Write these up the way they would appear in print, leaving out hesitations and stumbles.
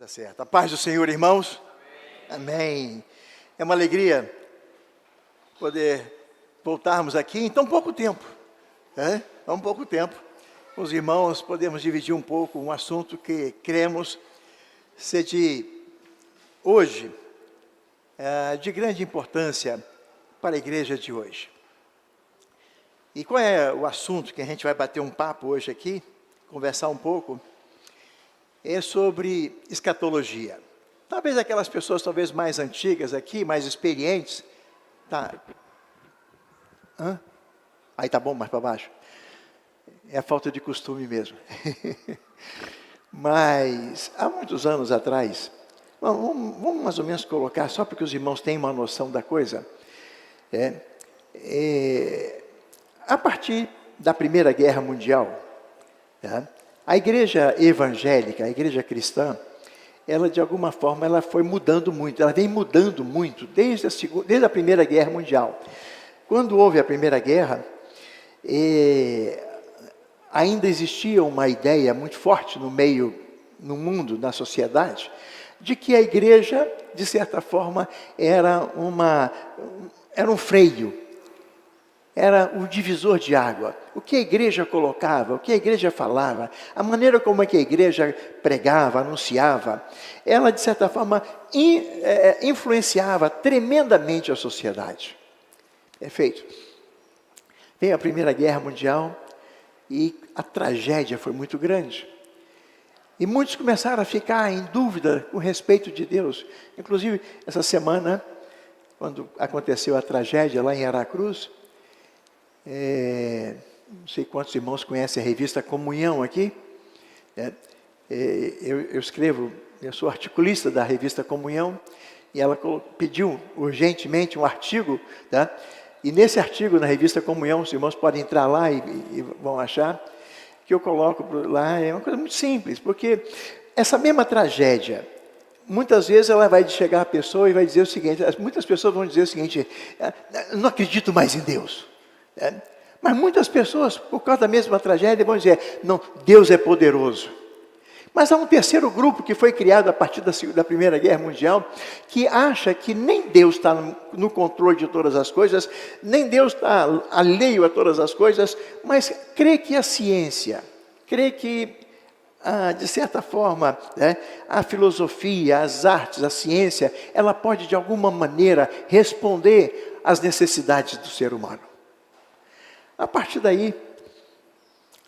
Tá certo. A paz do Senhor, irmãos. Amém. É uma alegria poder voltarmos aqui em tão pouco tempo. Tão pouco tempo. Com os irmãos podemos dividir um pouco um assunto que cremos ser hoje de grande importância para a igreja de hoje. E qual é o assunto que a gente vai bater um papo hoje aqui, conversar um pouco? É sobre escatologia. Talvez aquelas pessoas talvez mais antigas aqui, mais experientes, Aí tá bom, mais para baixo. É a falta de costume mesmo. Mas há muitos anos atrás, vamos mais ou menos colocar, só para que os irmãos tenham uma noção da coisa, a partir da Primeira Guerra Mundial, a igreja evangélica, a igreja cristã, ela de alguma forma ela foi mudando muito, ela vem mudando muito desde a Primeira Guerra Mundial. Quando houve a Primeira Guerra, ainda existia uma ideia muito forte no mundo, na sociedade, de que a igreja, de certa forma, era um freio, era o divisor de água. O que a igreja colocava, o que a igreja falava, a maneira como é que a igreja pregava, anunciava, ela, de certa forma, influenciava tremendamente a sociedade. Perfeito. Veio a Primeira Guerra Mundial e a tragédia foi muito grande. E muitos começaram a ficar em dúvida com respeito de Deus. Inclusive, essa semana, quando aconteceu a tragédia lá em Aracruz, não sei quantos irmãos conhecem a revista Comunhão aqui. Eu sou articulista da revista Comunhão, e ela pediu urgentemente um artigo, e nesse artigo na revista Comunhão, os irmãos podem entrar lá e vão achar, que eu coloco lá, é uma coisa muito simples, porque essa mesma tragédia, muitas vezes ela vai chegar à pessoa e vai dizer o seguinte, muitas pessoas vão dizer o seguinte, eu não acredito mais em Deus. Mas muitas pessoas, por causa da mesma tragédia, vão dizer, não, Deus é poderoso. Mas há um terceiro grupo que foi criado a partir da Primeira Guerra Mundial, que acha que nem Deus está no controle de todas as coisas, nem Deus está alheio a todas as coisas, mas crê que a ciência, crê que, de certa forma, a filosofia, as artes, a ciência, ela pode de alguma maneira responder às necessidades do ser humano. A partir daí,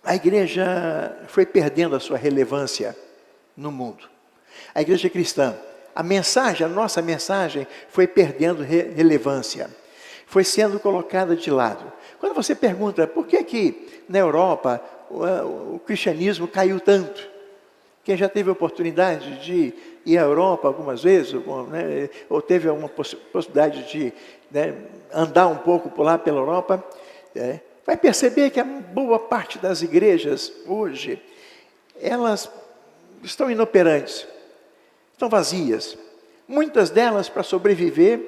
a igreja foi perdendo a sua relevância no mundo. A igreja cristã, a nossa mensagem foi perdendo relevância. Foi sendo colocada de lado. Quando você pergunta, por que na Europa o cristianismo caiu tanto? Quem já teve a oportunidade de ir à Europa algumas vezes, ou teve uma possibilidade de andar um pouco por lá pela Europa, vai perceber que a boa parte das igrejas hoje, elas estão inoperantes, estão vazias. Muitas delas, para sobreviver,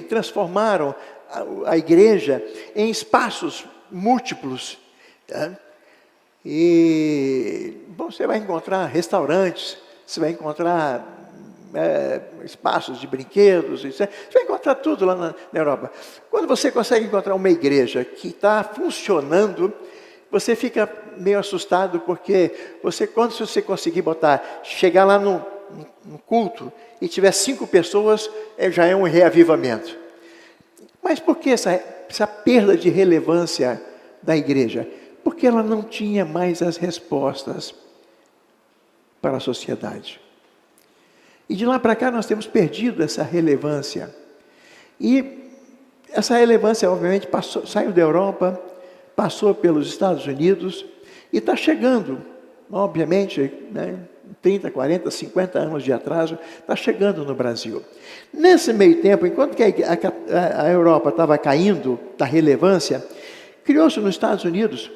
transformaram a igreja em espaços múltiplos. E você vai encontrar restaurantes, você vai encontrar espaços de brinquedos, você vai encontrar tudo lá na Europa. Quando você consegue encontrar uma igreja que está funcionando, você fica meio assustado, porque quando você conseguir chegar lá no culto e tiver 5 pessoas, já é um reavivamento. Mas por que essa perda de relevância da igreja? Porque ela não tinha mais as respostas para a sociedade. E de lá para cá nós temos perdido essa relevância. E essa relevância, obviamente, saiu da Europa, passou pelos Estados Unidos e está chegando, obviamente, 30, 40, 50 anos de atraso, está chegando no Brasil. Nesse meio tempo, enquanto que a Europa estava caindo da relevância, criou-se nos Estados Unidos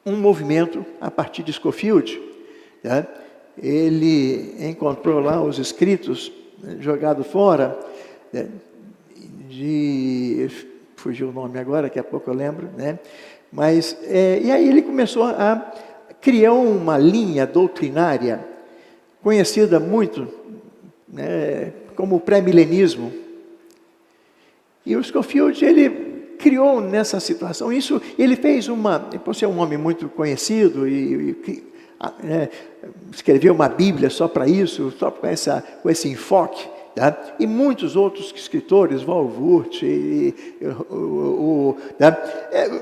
um movimento a partir de Scofield. Ele encontrou lá os escritos jogados fora, fugiu o nome agora, daqui a pouco eu lembro, mas, e aí ele começou a criar uma linha doutrinária conhecida muito, né, como o pré-milenismo. E o Scofield, ele criou nessa situação isso. Ele fez por ser um homem muito conhecido escreveu uma Bíblia só para isso, só com esse enfoque. Tá? E muitos outros escritores, Walvoort,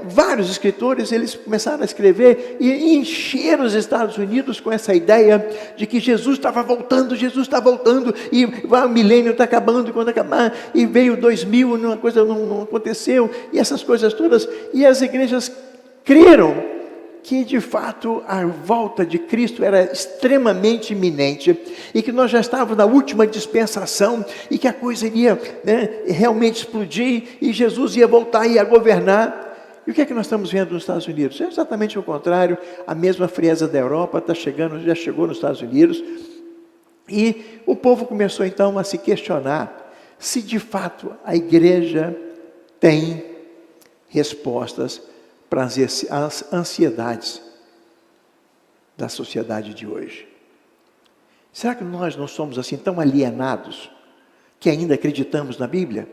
vários escritores, eles começaram a escrever e encheram os Estados Unidos com essa ideia de que Jesus está voltando, e o milênio está acabando, e quando acabar, e veio 2000, uma coisa não aconteceu, e essas coisas todas, e as igrejas creram que de fato a volta de Cristo era extremamente iminente, e que nós já estávamos na última dispensação, e que a coisa iria realmente explodir, e Jesus ia voltar, ia governar. E o que é que nós estamos vendo nos Estados Unidos? É exatamente o contrário. A mesma frieza da Europa já chegou nos Estados Unidos, e o povo começou então a se questionar se de fato a igreja tem respostas para as ansiedades da sociedade de hoje. Será que nós não somos assim tão alienados que ainda acreditamos na Bíblia?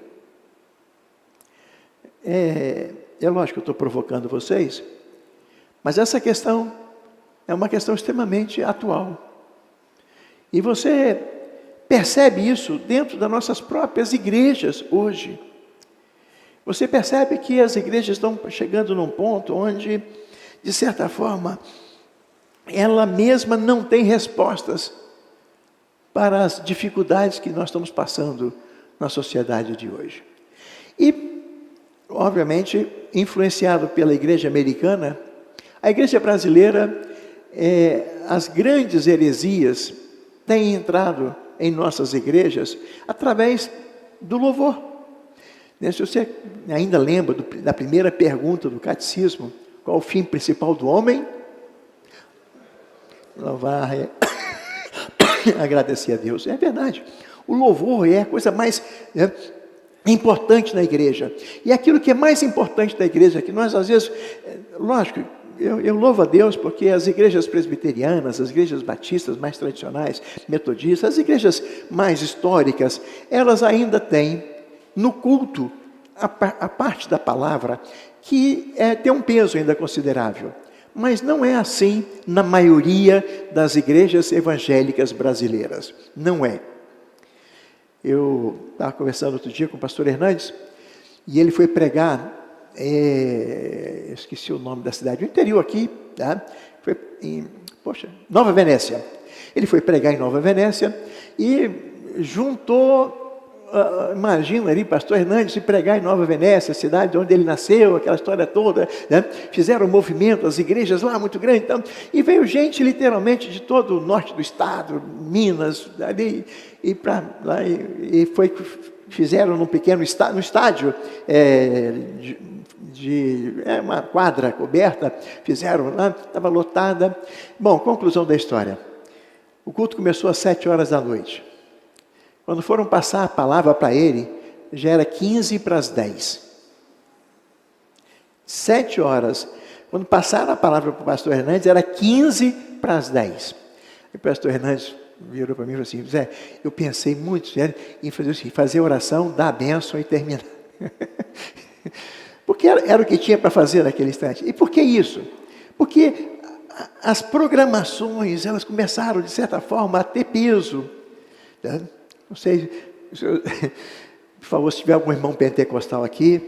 É lógico que eu estou provocando vocês, mas essa questão é uma questão extremamente atual. E você percebe isso dentro das nossas próprias igrejas hoje. Você percebe que as igrejas estão chegando num ponto onde, de certa forma, ela mesma não tem respostas para as dificuldades que nós estamos passando na sociedade de hoje. E, obviamente, influenciado pela igreja americana, a igreja brasileira, as grandes heresias têm entrado em nossas igrejas através do louvor. Se você ainda lembra da primeira pergunta do catecismo, qual o fim principal do homem? Louvar, agradecer a Deus. É verdade. O louvor é a coisa mais importante na igreja. E aquilo que é mais importante da igreja, que nós às vezes, lógico, eu louvo a Deus porque as igrejas presbiterianas, as igrejas batistas mais tradicionais, metodistas, as igrejas mais históricas, elas ainda têm no culto a parte da palavra que tem um peso ainda considerável. Mas não é assim na maioria das igrejas evangélicas brasileiras. Não é. Eu estava conversando outro dia com o pastor Hernandes, e ele foi pregar, esqueci o nome da cidade, no interior aqui, tá? Foi em Nova Venécia. Ele foi pregar em Nova Venécia e juntou, imagina ali, pastor Hernandes se pregar em Nova Venécia, a cidade onde ele nasceu, aquela história toda, né? Fizeram um movimento, as igrejas lá muito grandes, então, e veio gente literalmente de todo o norte do estado, Minas, ali, e para lá, fizeram num pequeno no estádio, uma quadra coberta, fizeram lá, estava lotada. Bom, conclusão da história. O culto começou às 7 horas da noite. Quando foram passar a palavra para ele, já era 15:10. 7 horas. Quando passaram a palavra para o pastor Hernandes, era 15:10. E o pastor Hernandes virou para mim e falou assim: Zé, eu pensei muito sério em fazer oração, dar a bênção e terminar. Porque era o que tinha para fazer naquele instante. E por que isso? Porque as programações, elas começaram, de certa forma, a ter peso. Tá? Não sei, por favor, se tiver algum irmão pentecostal aqui,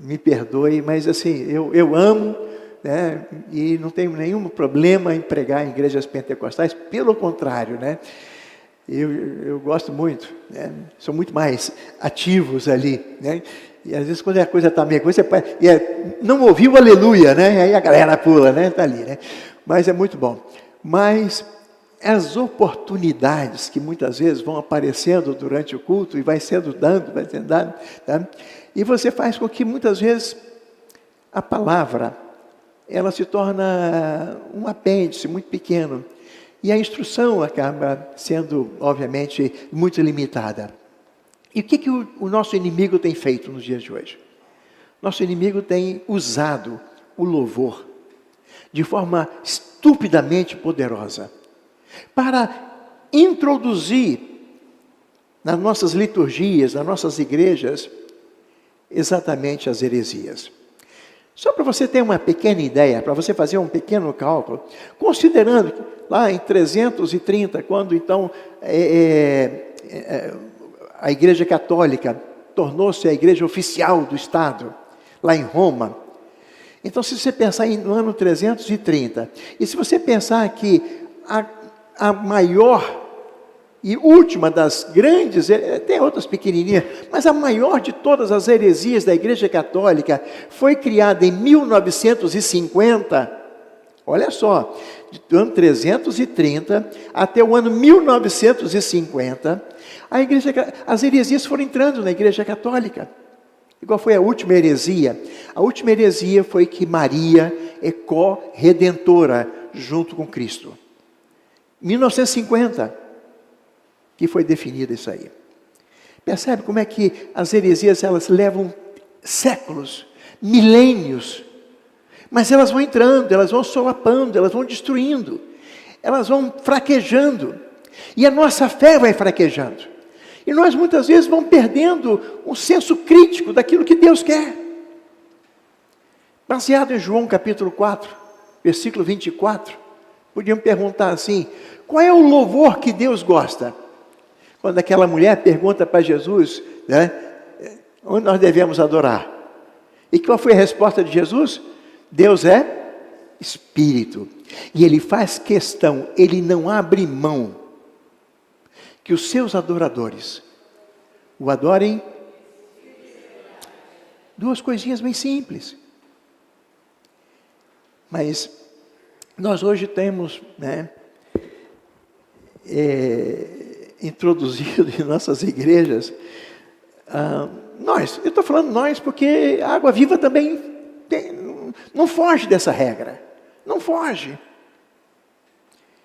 me perdoe, mas assim, eu amo, né, e não tenho nenhum problema em pregar em igrejas pentecostais, pelo contrário, né, eu gosto muito, né, são muito mais ativos ali, né, e às vezes quando a coisa está meio coisa, não ouviu o aleluia, né, aí a galera pula, né, está ali, né, mas é muito bom. Mas as oportunidades que muitas vezes vão aparecendo durante o culto e vai sendo dado, tá? E você faz com que muitas vezes a palavra ela se torna um apêndice muito pequeno e a instrução acaba sendo, obviamente, muito limitada. E o que o nosso inimigo tem feito nos dias de hoje? Nosso inimigo tem usado o louvor de forma estupidamente poderosa para introduzir nas nossas liturgias, nas nossas igrejas, exatamente as heresias. Só para você ter uma pequena ideia, para você fazer um pequeno cálculo, considerando que lá em 330, quando então a Igreja Católica tornou-se a igreja oficial do Estado, lá em Roma. Então, se você pensar no ano 330, e se você pensar que a maior e última das grandes, tem outras pequenininhas, mas a maior de todas as heresias da Igreja Católica foi criada em 1950, olha só, do ano 330 até o ano 1950, as heresias foram entrando na Igreja Católica. Igual foi a última heresia? A última heresia foi que Maria é co-redentora junto com Cristo. 1950, que foi definida isso aí. Percebe como é que as heresias, elas levam séculos, milênios, mas elas vão entrando, elas vão solapando, elas vão destruindo, elas vão fraquejando, e a nossa fé vai fraquejando. E nós muitas vezes vamos perdendo um senso crítico daquilo que Deus quer. Baseado em João capítulo 4, versículo 24, podíamos perguntar assim: qual é o louvor que Deus gosta? Quando aquela mulher pergunta para Jesus, né, onde nós devemos adorar? E qual foi a resposta de Jesus? Deus é Espírito. E Ele faz questão, Ele não abre mão que os seus adoradores o adorem. Duas coisinhas bem simples. Mas nós hoje temos, né, introduzido em nossas igrejas, eu estou falando nós porque a Água Viva também não foge dessa regra, não foge.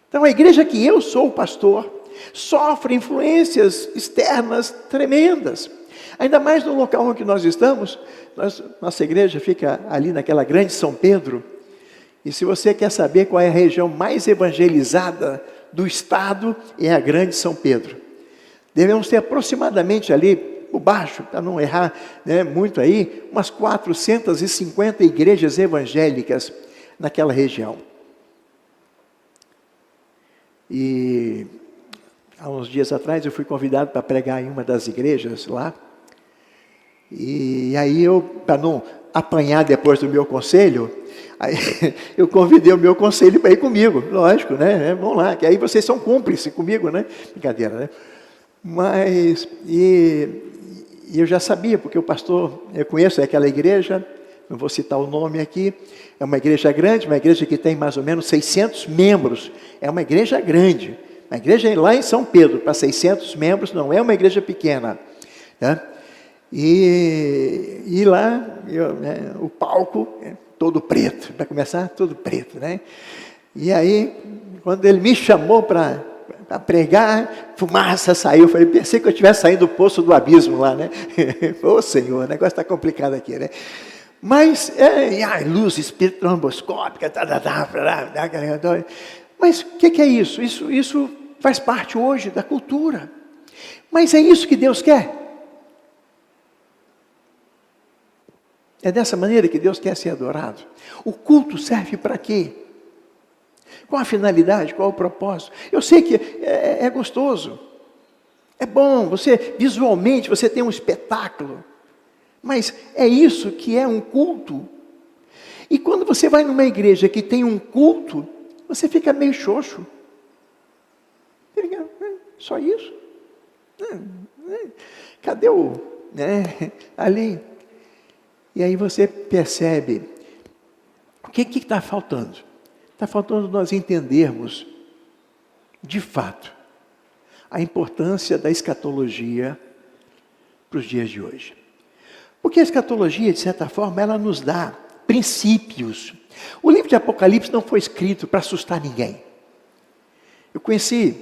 Então a igreja que eu sou o pastor sofre influências externas tremendas, ainda mais no local onde nós estamos. Nossa igreja fica ali naquela grande São Pedro, e se você quer saber qual é a região mais evangelizada do estado, é a grande São Pedro. Devemos ter aproximadamente ali, por baixo, para não errar, né, muito aí, umas 450 igrejas evangélicas naquela região. E há uns dias atrás eu fui convidado para pregar em uma das igrejas lá, e aí eu, para não apanhar depois do meu conselho, aí eu convidei o meu conselho para ir comigo, lógico, né? Vamos lá, que aí vocês são cúmplices comigo, né? Brincadeira, né? Mas, eu já sabia, porque o pastor, eu conheço aquela igreja, não vou citar o nome aqui, é uma igreja grande, uma igreja que tem mais ou menos 600 membros, é uma igreja grande, uma igreja lá em São Pedro, para 600 membros, não é uma igreja pequena, né? E lá, né, o palco é todo preto, para começar, todo preto, né? E aí, quando ele me chamou para pregar, fumaça saiu, eu falei, pensei que eu estivesse saindo do poço do abismo lá, né? Ô Senhor, o negócio está complicado aqui, né? Mas, luz espectromboscópica, mas o que é isso? Isso faz parte hoje da cultura. Mas é isso que Deus quer? É dessa maneira que Deus quer ser adorado? O culto serve para quê? Qual a finalidade? Qual o propósito? Eu sei que é gostoso, é bom, visualmente você tem um espetáculo, mas é isso que é um culto. E quando você vai numa igreja que tem um culto, você fica meio xoxo. Só isso? Cadê o... ali... E aí você percebe, o que está faltando? Está faltando nós entendermos, de fato, a importância da escatologia para os dias de hoje. Porque a escatologia, de certa forma, ela nos dá princípios. O livro de Apocalipse não foi escrito para assustar ninguém. Eu conheci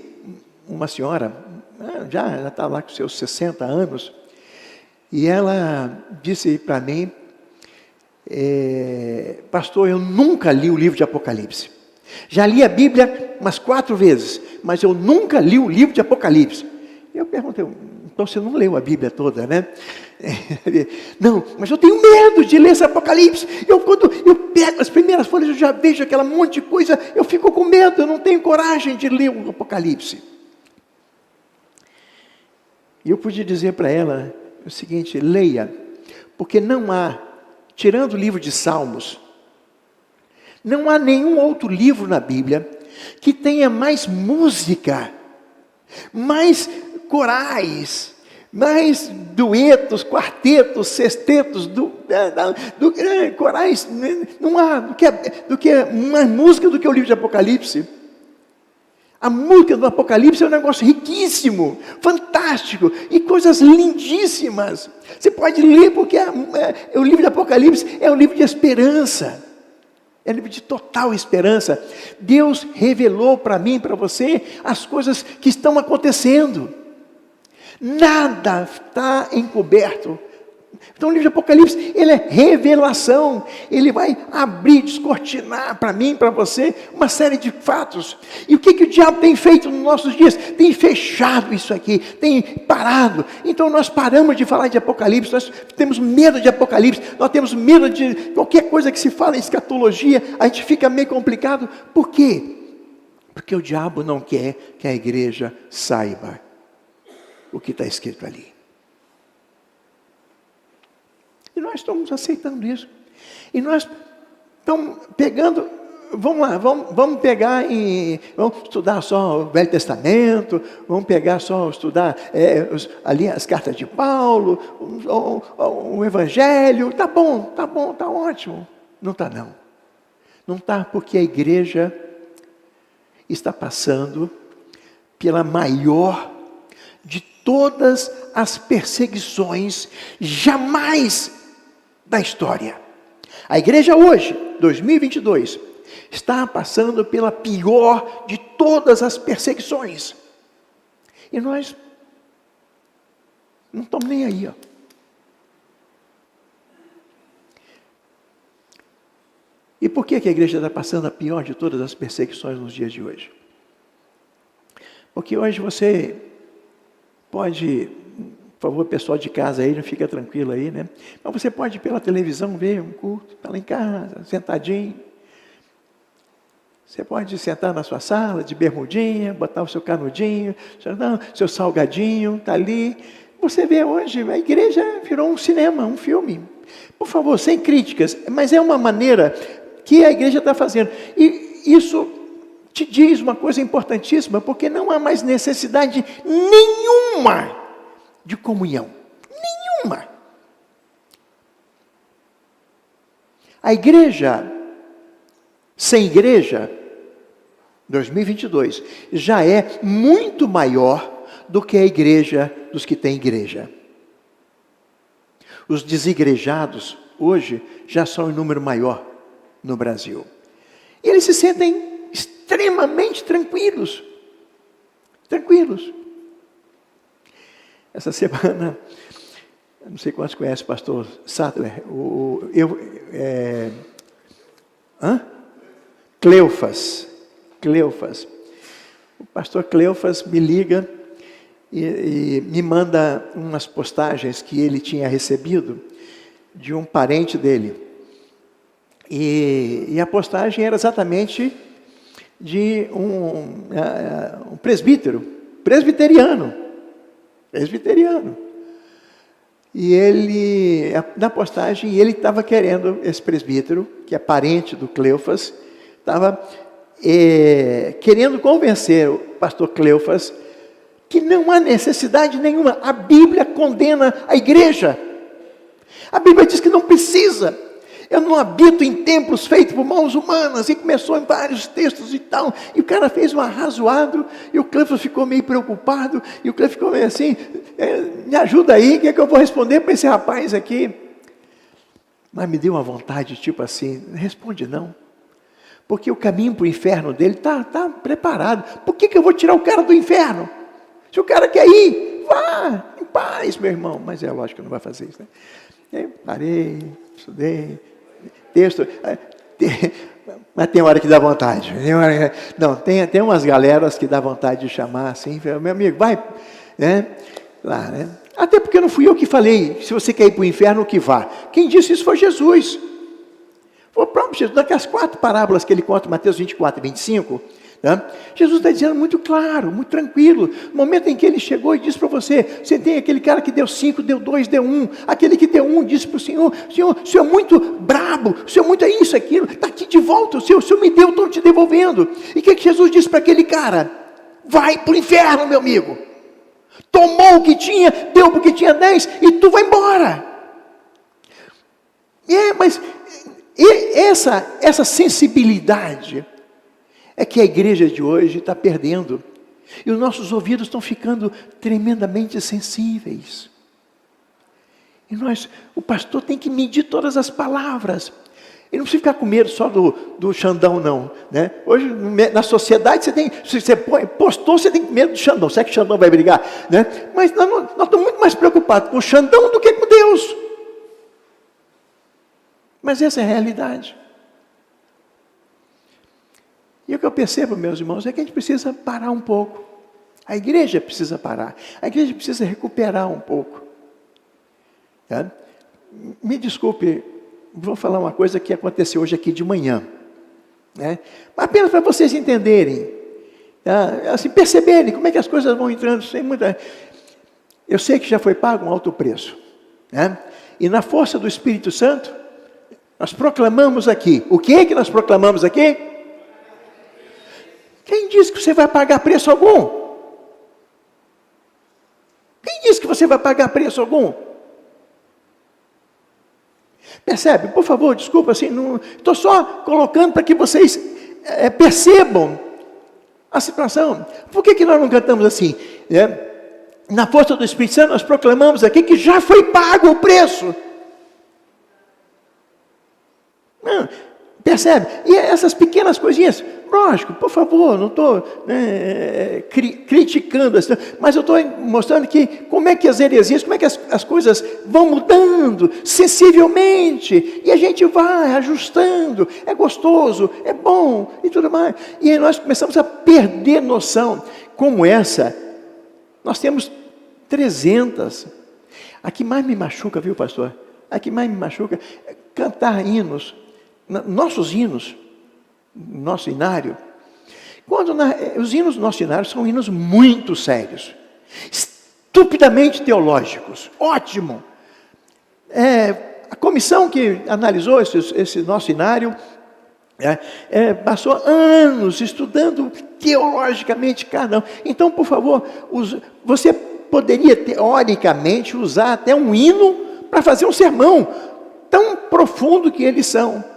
uma senhora, já está lá com seus 60 anos, e ela disse para mim, pastor, eu nunca li o livro de Apocalipse. Já li a Bíblia umas 4 vezes, mas eu nunca li o livro de Apocalipse. Eu perguntei, então você não leu a Bíblia toda, né? Não, mas eu tenho medo de ler esse Apocalipse. Quando eu pego as primeiras folhas, eu já vejo aquela monte de coisa, eu fico com medo, eu não tenho coragem de ler o Apocalipse. E eu pude dizer para ela o seguinte: leia, porque não há, tirando o livro de Salmos, não há nenhum outro livro na Bíblia que tenha mais música, mais corais, mais duetos, quartetos, sextetos, corais. Não há do que mais música do que o livro de Apocalipse. A música do Apocalipse é um negócio riquíssimo, fantástico, e coisas lindíssimas. Você pode ler porque o livro de Apocalipse é um livro de esperança. É um livro de total esperança. Deus revelou para mim e para você as coisas que estão acontecendo. Nada está encoberto. Então o livro de Apocalipse, ele é revelação. Ele vai abrir, descortinar para mim, para você, uma série de fatos. E o que o diabo tem feito nos nossos dias? Tem fechado isso aqui, tem parado. Então nós paramos de falar de Apocalipse, nós temos medo de Apocalipse, nós temos medo de qualquer coisa que se fala em escatologia, a gente fica meio complicado. Por quê? Porque o diabo não quer que a igreja saiba o que está escrito ali. E nós estamos aceitando isso. E nós estamos pegando, vamos lá, vamos pegar vamos estudar só o Velho Testamento, vamos pegar só, estudar ali as cartas de Paulo, o Evangelho. Tá bom, tá ótimo. Não está não. Não está, porque a igreja está passando pela maior de todas as perseguições jamais da história. A igreja hoje, 2022, está passando pela pior de todas as perseguições. E nós não estamos nem aí, ó. E por que a igreja está passando a pior de todas as perseguições nos dias de hoje? Porque hoje você pode, por favor, pessoal de casa aí, não fica tranquilo aí, né? Mas você pode pela televisão ver um culto, está lá em casa, sentadinho. Você pode sentar na sua sala, de bermudinha, botar o seu canudinho, seu salgadinho, está ali. Você vê hoje, a igreja virou um cinema, um filme. Por favor, sem críticas, mas é uma maneira que a igreja está fazendo. E isso te diz uma coisa importantíssima, porque não há mais necessidade nenhuma de comunhão. Nenhuma. A igreja, sem igreja, 2022, já é muito maior do que a igreja dos que têm igreja. Os desigrejados, hoje, já são em número maior no Brasil. E eles se sentem extremamente tranquilos. Tranquilos. Essa semana, não sei quantos conhecem o pastor Sattler, Cleofas. O pastor Cleofas me liga e me manda umas postagens que ele tinha recebido de um parente dele. E a postagem era exatamente de um presbiteriano. E ele, na postagem, ele estava querendo, esse presbítero, que é parente do Cleofas, estava querendo convencer o pastor Cleofas que não há necessidade nenhuma. A Bíblia condena a igreja. A Bíblia diz que não precisa. Eu não habito em templos feitos por mãos humanas. E começou em vários textos e tal. E o cara fez um arrazoado. E o Cleofas ficou meio preocupado. E o Cleofas ficou meio assim, me ajuda aí, o que é que eu vou responder para esse rapaz aqui? Mas me deu uma vontade, tipo assim, responde não. Porque o caminho para o inferno dele está preparado. Por que eu vou tirar o cara do inferno? Se o cara quer ir, vá, em paz, meu irmão. Mas é lógico que não vai fazer isso, né? Aí parei, estudei, texto. Mas tem hora que dá vontade. Não, tem umas galeras que dá vontade de chamar assim, meu amigo, vai, né? Lá, né? Até porque não fui eu que falei, se você quer ir para o inferno, que vá. Quem disse isso foi Jesus. Foi o próprio Jesus, daquelas 4 parábolas que ele conta, Mateus 24 e 25, né? Jesus está dizendo muito claro, muito tranquilo. No momento em que ele chegou e disse para você tem aquele cara que deu 5, deu 2, deu 1. Aquele que deu 1 disse para o Senhor, o Senhor é muito brabo, o Senhor é muito isso, aquilo, está aqui de volta, o Senhor me deu, estou te devolvendo. E o que Jesus disse para aquele cara? Vai para o inferno, meu amigo. Tomou o que tinha, deu porque tinha 10 e tu vai embora. Mas essa sensibilidade é que a igreja de hoje está perdendo. E os nossos ouvidos estão ficando tremendamente sensíveis. E o pastor tem que medir todas as palavras. Ele não precisa ficar com medo só do Xandão, não. Né? Hoje, na sociedade, se você postou, você tem medo do Xandão. Será que o Xandão vai brigar? Né? Mas nós estamos muito mais preocupados com o Xandão do que com Deus. Mas essa é a realidade. E o que eu percebo, meus irmãos, é que a gente precisa parar um pouco. A igreja precisa parar. A igreja precisa recuperar um pouco. Tá? Me desculpe, vou falar uma coisa que aconteceu hoje aqui de manhã. Né? Apenas para vocês entenderem. Tá? Assim, perceberem como é que as coisas vão entrando. Sem muita... Eu sei que já foi pago um alto preço. Né? E na força do Espírito Santo, nós proclamamos aqui. O que é que nós proclamamos aqui? Quem disse que você vai pagar preço algum? Quem disse que você vai pagar preço algum? Percebe? Por favor, desculpa, assim, estou só colocando para que vocês percebam a situação. Por que nós não cantamos assim? Na força do Espírito Santo, nós proclamamos aqui que já foi pago o preço. Não, percebe? E essas pequenas coisinhas, lógico, por favor, não estou criticando, mas eu estou mostrando que como é que as heresias, como é que as coisas vão mudando sensivelmente, e a gente vai ajustando, é gostoso, é bom e tudo mais. E aí nós começamos a perder noção, como essa, nós temos 300. A que mais me machuca, viu, pastor? A que mais me machuca é cantar hinos. Nossos hinos, nosso inário, os hinos do nosso inário são hinos muito sérios, estupidamente teológicos, ótimo. A comissão que analisou esse nosso inário, passou anos estudando teologicamente cada um. Então, por favor, você poderia teoricamente usar até um hino para fazer um sermão, tão profundo que eles são.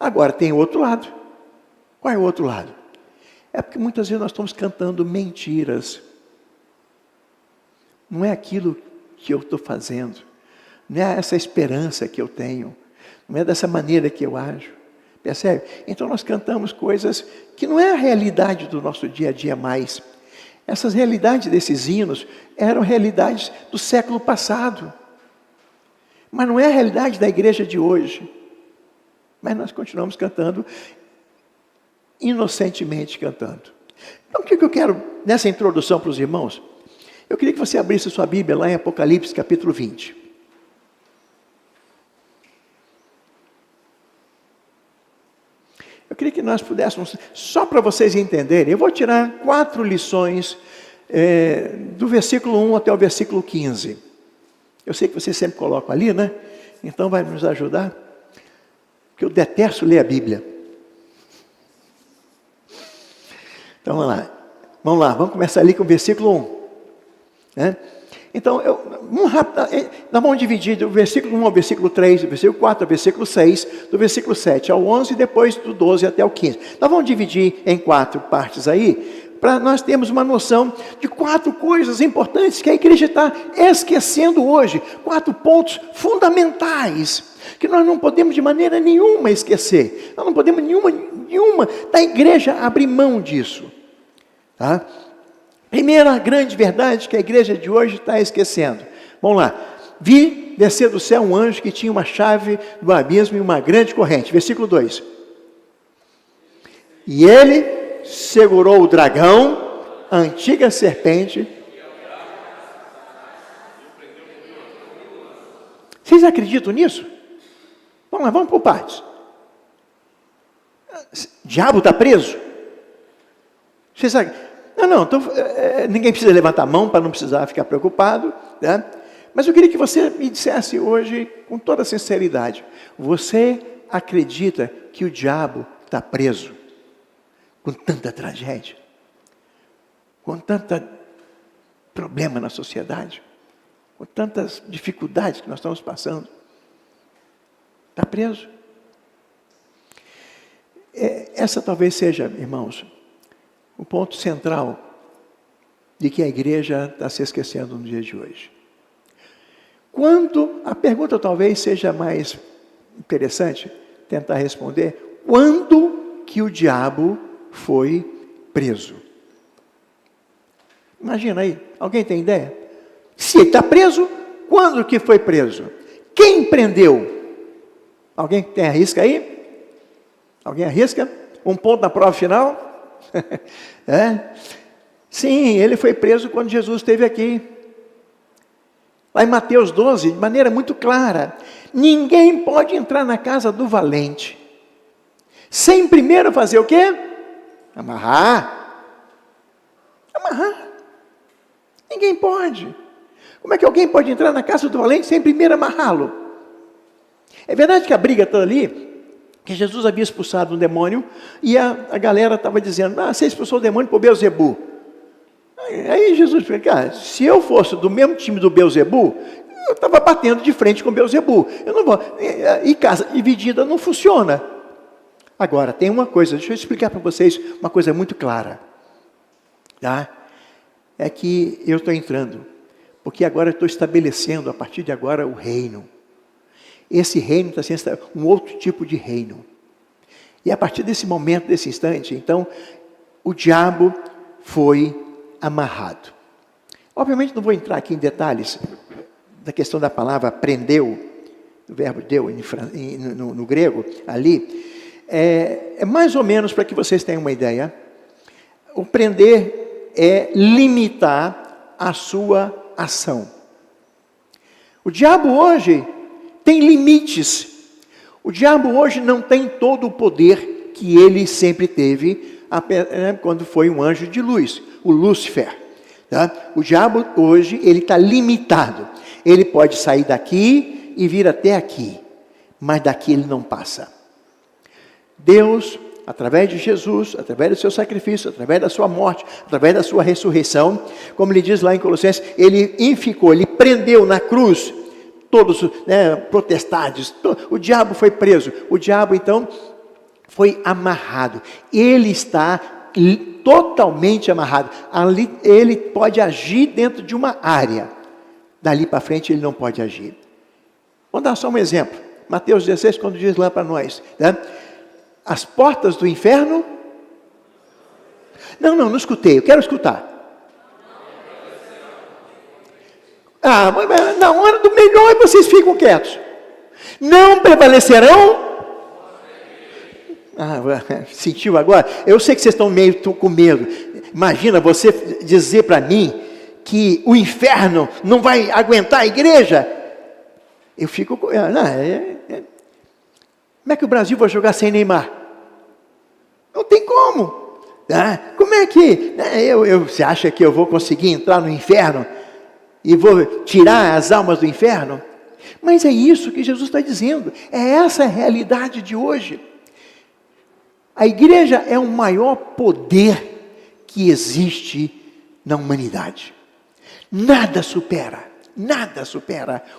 Agora tem o outro lado. Qual é o outro lado? É porque muitas vezes nós estamos cantando mentiras. Não é aquilo que eu estou fazendo. Não é essa esperança que eu tenho. Não é dessa maneira que eu ajo. Percebe? Então nós cantamos coisas que não é a realidade do nosso dia a dia mais. Essas realidades desses hinos eram realidades do século passado. Mas não é a realidade da igreja de hoje. Mas nós continuamos cantando, inocentemente cantando. Então o que eu quero, nessa introdução para os irmãos, eu queria que você abrisse a sua Bíblia lá em Apocalipse capítulo 20. Eu queria que nós pudéssemos, só para vocês entenderem, eu vou tirar 4 lições do versículo 1 até o versículo 15. Eu sei que vocês sempre colocam ali, né? Então vai nos ajudar. Porque eu detesto ler a Bíblia. Então vamos lá, vamos começar ali com o versículo 1. Né? Então, nós vamos dividir do versículo 1 ao versículo 3, do versículo 4 ao versículo 6, do versículo 7 ao 11 e depois do 12 até o 15. Nós vamos dividir em 4 partes aí, para nós termos uma noção de 4 coisas importantes que a igreja está esquecendo hoje. 4 pontos fundamentais que nós não podemos de maneira nenhuma esquecer. Nós não podemos nenhuma da igreja abrir mão disso. Tá? Primeira grande verdade que a igreja de hoje está esquecendo. Vamos lá. Vi descer do céu um anjo que tinha uma chave do abismo e uma grande corrente. Versículo 2. E ele segurou o dragão, a antiga serpente. Vocês acreditam nisso? Vamos lá, vamos por partes. O diabo está preso? Vocês sabem? Não, então, ninguém precisa levantar a mão para não precisar ficar preocupado, né? Mas eu queria que você me dissesse hoje, com toda sinceridade, você acredita que o diabo está preso? Com tanta tragédia? Com tanta problema na sociedade? Com tantas dificuldades que nós estamos passando? Está preso? Essa talvez seja, irmãos, o ponto central de que a igreja está se esquecendo no dia de hoje. A pergunta talvez seja mais interessante tentar responder: quando que o diabo foi preso? Imagina aí, alguém tem ideia? Se ele está preso, quando que foi preso? Quem prendeu? Alguém tem arrisca aí? Alguém arrisca? Um ponto na prova final? Sim, ele foi preso quando Jesus esteve aqui. Lá em Mateus 12, de maneira muito clara: ninguém pode entrar na casa do valente sem primeiro fazer o quê? Amarrar. Ninguém pode. Como é que alguém pode entrar na casa do valente sem primeiro amarrá-lo? É verdade que a briga está ali, que Jesus havia expulsado um demônio, e a galera estava dizendo: você expulsou o demônio por Beelzebu. Aí Jesus falou: cara, se eu fosse do mesmo time do Beelzebu, eu estava batendo de frente com Beelzebu. Eu não vou. E casa dividida não funciona. Agora, tem uma coisa, deixa eu explicar para vocês uma coisa muito clara. Tá? É que eu estou entrando, porque agora eu estou estabelecendo, a partir de agora, o reino. Esse reino está sendo um outro tipo de reino. E a partir desse momento, desse instante, então, o diabo foi amarrado. Obviamente não vou entrar aqui em detalhes da questão da palavra prendeu, do verbo deu no grego, ali. É mais ou menos para que vocês tenham uma ideia. O prender é limitar a sua ação. O diabo hoje tem limites. O diabo hoje não tem todo o poder que ele sempre teve quando foi um anjo de luz, o Lúcifer. Tá? O diabo hoje, ele está limitado. Ele pode sair daqui e vir até aqui, mas daqui ele não passa. Deus, através de Jesus, através do seu sacrifício, através da sua morte, através da sua ressurreição, como ele diz lá em Colossenses, ele prendeu na cruz todos, protestados. O diabo foi preso. O diabo, então, foi amarrado. Ele está totalmente amarrado. Ali, ele pode agir dentro de uma área. Dali para frente, ele não pode agir. Vamos dar só um exemplo. Mateus 16, quando diz lá para nós, né? As portas do inferno... Não escutei, eu quero escutar. Na hora do melhor vocês ficam quietos. Não prevalecerão? Sentiu agora? Eu sei que vocês estão meio com medo. Imagina você dizer para mim que o inferno não vai aguentar a igreja. Eu fico... Como é que o Brasil vai jogar sem Neymar? Não tem como. Como é que... Você acha que eu vou conseguir entrar no inferno e vou tirar as almas do inferno? Mas é isso que Jesus está dizendo. É essa a realidade de hoje. A igreja é o maior poder que existe na humanidade. Nada supera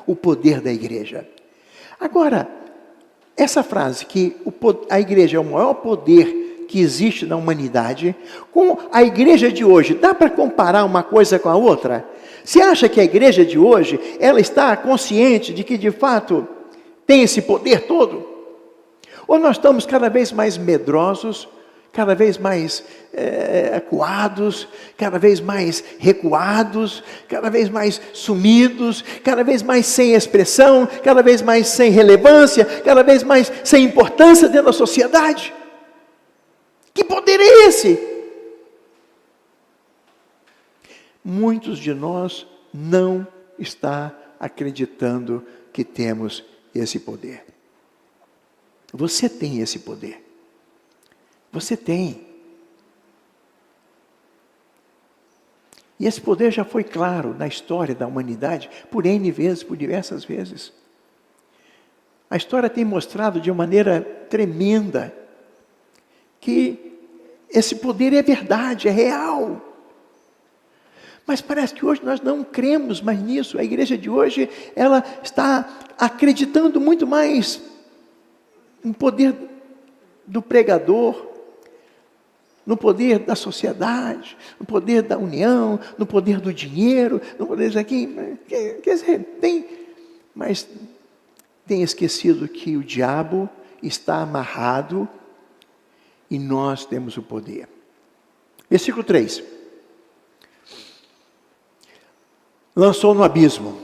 o poder da igreja. Agora, essa frase que a igreja é o maior poder que existe na humanidade, com a igreja de hoje, dá para comparar uma coisa com a outra? Você acha que a igreja de hoje, ela está consciente de que de fato tem esse poder todo? Ou nós estamos cada vez mais medrosos, cada vez mais acuados, cada vez mais recuados, cada vez mais sumidos, cada vez mais sem expressão, cada vez mais sem relevância, cada vez mais sem importância dentro da sociedade? Que poder é esse? Muitos de nós não estão acreditando que temos esse poder. Você tem esse poder. Você tem. E esse poder já foi claro na história da humanidade por N vezes, por diversas vezes. A história tem mostrado de uma maneira tremenda que esse poder é verdade, é real. Mas parece que hoje nós não cremos mais nisso. A igreja de hoje, ela está acreditando muito mais no poder do pregador, no poder da sociedade, no poder da união, no poder do dinheiro, no poder disso aqui. Quer dizer, mas tem esquecido que o diabo está amarrado e nós temos o poder. Versículo 3. Lançou no abismo,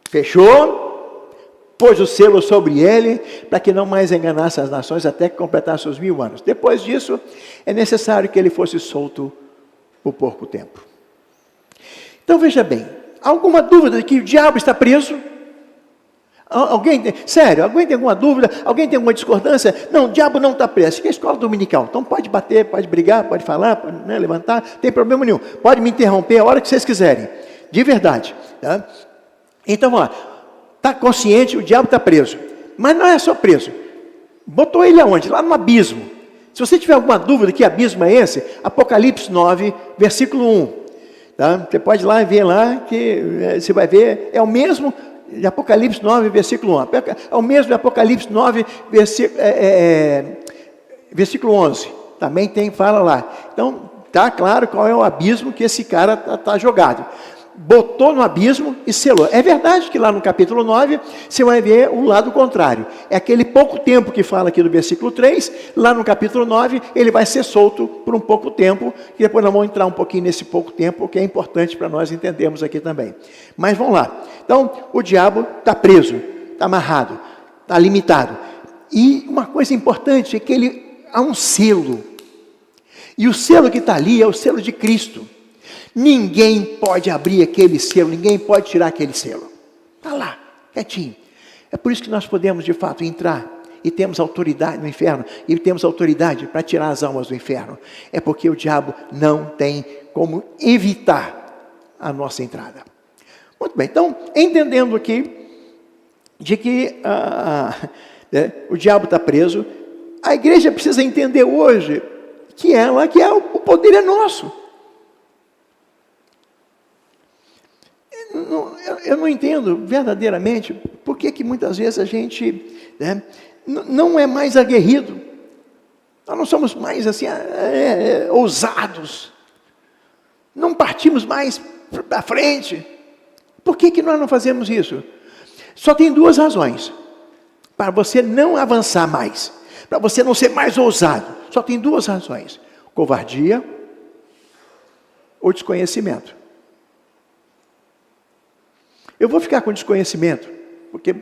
fechou, pôs o selo sobre ele, para que não mais enganasse as nações até que completasse os 1000 anos. Depois disso, é necessário que ele fosse solto por pouco tempo. Então veja bem, alguma dúvida de que o diabo está preso? Alguém tem alguma dúvida? Alguém tem alguma discordância? Não, o diabo não está preso. Isso aqui é escola dominical. Então pode bater, pode brigar, pode falar, pode levantar, não tem problema nenhum. Pode me interromper a hora que vocês quiserem. De verdade. Tá? Então, está consciente, o diabo está preso. Mas não é só preso. Botou ele aonde? Lá no abismo. Se você tiver alguma dúvida que abismo é esse, Apocalipse 9, versículo 1. Tá? Você pode ir lá e ver lá, que você vai ver, é o mesmo de Apocalipse 9, versículo 1. É o mesmo de Apocalipse 9, versículo 11. Também fala lá. Então, está claro qual é o abismo que esse cara está jogado. Botou no abismo e selou. É verdade que lá no capítulo 9, você vai ver o lado contrário. É aquele pouco tempo que fala aqui do versículo 3, lá no capítulo 9, ele vai ser solto por um pouco tempo, e depois nós vamos entrar um pouquinho nesse pouco tempo, que é importante para nós entendermos aqui também. Mas vamos lá. Então, o diabo está preso, está amarrado, está limitado. E uma coisa importante é que há um selo. E o selo que está ali é o selo de Cristo. Ninguém pode abrir aquele selo, ninguém pode tirar aquele selo. Está lá, quietinho. É por isso que nós podemos, de fato, entrar e temos autoridade no inferno, e temos autoridade para tirar as almas do inferno. É porque o diabo não tem como evitar a nossa entrada. Muito bem, então, entendendo aqui de que o diabo está preso, a igreja precisa entender hoje que o poder é nosso. Eu não entendo verdadeiramente por que muitas vezes a gente não é mais aguerrido. Nós não somos mais assim, ousados. Não partimos mais para frente. Por que nós não fazemos isso? Só tem duas razões. Para você não avançar mais. Para você não ser mais ousado. Só tem duas razões. Covardia ou desconhecimento. Eu vou ficar com desconhecimento, porque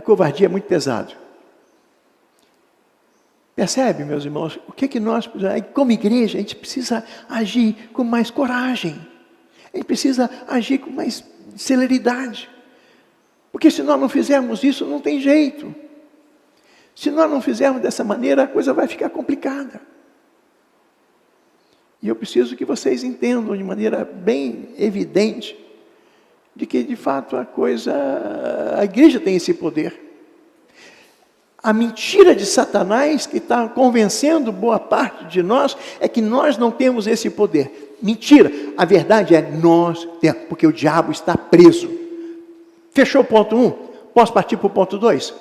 covardia é muito pesado. Percebe, meus irmãos? O que nós, como igreja, a gente precisa agir com mais coragem. A gente precisa agir com mais celeridade. Porque se nós não fizermos isso, não tem jeito. Se nós não fizermos dessa maneira, a coisa vai ficar complicada. E eu preciso que vocês entendam de maneira bem evidente de que, de fato, a igreja tem esse poder. A mentira de Satanás, que está convencendo boa parte de nós, é que nós não temos esse poder. Mentira. A verdade é nós temos, porque o diabo está preso. Fechou o ponto 1? Posso partir para o ponto 2?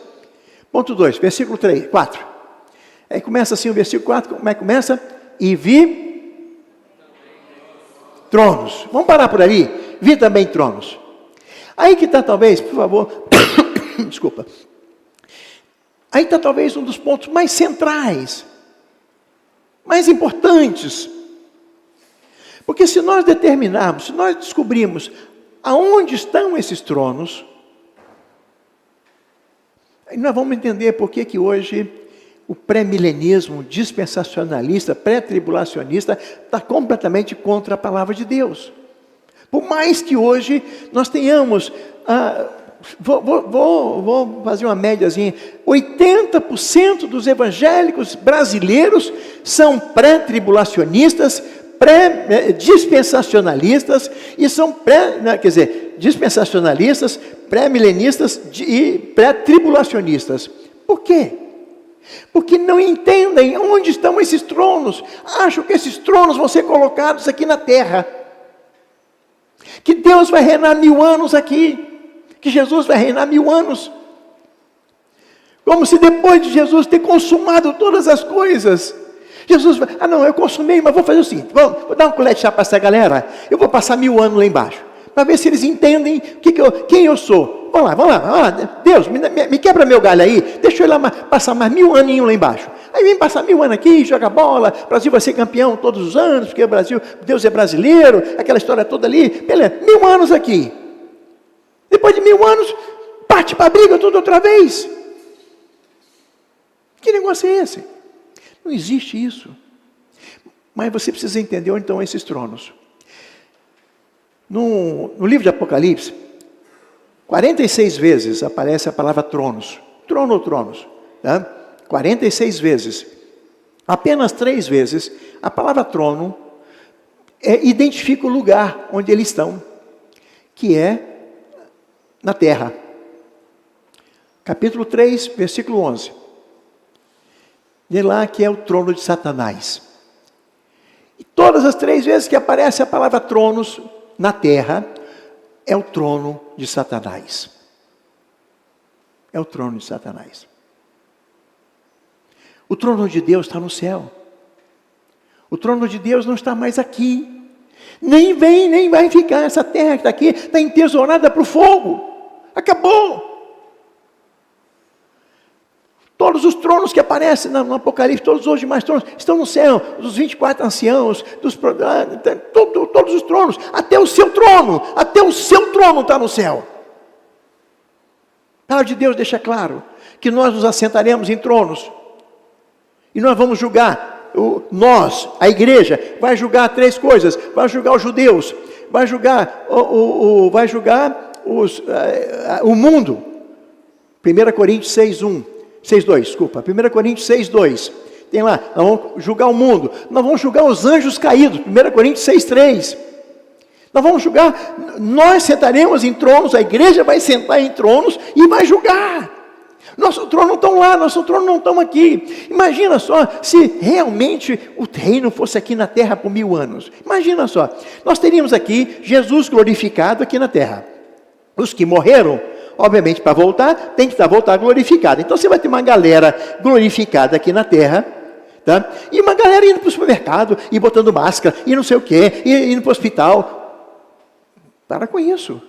Ponto 2, versículo 4. Aí começa assim o versículo 4, como é que começa? E vi tronos. Vamos parar por ali? Vi também tronos. Aí que está talvez, por favor, desculpa. Aí está talvez um dos pontos mais centrais, mais importantes. Porque se nós determinarmos, se nós descobrirmos aonde estão esses tronos, aí nós vamos entender por que hoje o pré-milenismo dispensacionalista, pré-tribulacionista, está completamente contra a palavra de Deus. Por mais que hoje nós tenhamos, vou fazer uma médiazinha, 80% dos evangélicos brasileiros são pré-tribulacionistas, dispensacionalistas, e são dispensacionalistas, pré-milenistas e pré-tribulacionistas. Por quê? Porque não entendem onde estão esses tronos. Acham que esses tronos vão ser colocados aqui na terra. Que Deus vai reinar 1000 anos aqui. Que Jesus vai reinar 1000 anos. Como se depois de Jesus ter consumado todas as coisas, Jesus vai, não, eu consumei, mas vou fazer o seguinte, vou dar um colete de chá para essa galera, eu vou passar 1000 anos lá embaixo, para ver se eles entendem quem eu sou. Vamos lá, Deus, me quebra meu galho aí, deixa eu ir lá passar mais 1000 aninhos lá embaixo. Aí vem passar 1000 anos aqui, joga bola, o Brasil vai ser campeão todos os anos, porque o Brasil, Deus é brasileiro, aquela história toda ali, beleza, 1000 anos aqui. Depois de 1000 anos, parte para a briga tudo outra vez. Que negócio é esse? Não existe isso. Mas você precisa entender onde estão esses tronos. No livro de Apocalipse, 46 vezes aparece a palavra tronos. Trono ou tronos. Tá? 46 vezes. Apenas 3 vezes a palavra trono identifica o lugar onde eles estão, que é na terra. Capítulo 3, versículo 11. De lá que é o trono de Satanás. E todas as 3 vezes que aparece a palavra tronos na terra, é o trono de Satanás. É o trono de Satanás. O trono de Deus está no céu. O trono de Deus não está mais aqui. Nem vai ficar. Essa terra que está aqui, está entesourada para o fogo. Acabou. Todos os tronos que aparecem no Apocalipse, todos os demais tronos, estão no céu. Os 24 anciãos, todos os tronos, até o seu trono está no céu. A palavra de Deus deixa claro que nós nos assentaremos em tronos. E nós vamos julgar, a igreja, vai julgar 3 coisas. Vai julgar os judeus, vai julgar o mundo. 1 Coríntios 6:2, desculpa. 1 Coríntios 6:2. Tem lá, nós vamos julgar o mundo. Nós vamos julgar os anjos caídos. 1 Coríntios 6:3. Nós vamos julgar, nós sentaremos em tronos, a igreja vai sentar em tronos e vai julgar. Nosso trono não está lá, nosso trono não está aqui. Imagina só, se realmente o reino fosse aqui na terra por 1000 anos. Imagina só, nós teríamos aqui Jesus glorificado aqui na terra. Os que morreram, obviamente, para voltar, tem que voltar glorificado. Então você vai ter uma galera glorificada aqui na terra, tá? E uma galera indo para o supermercado, e botando máscara, e não sei o quê, e indo para o hospital. Para com isso.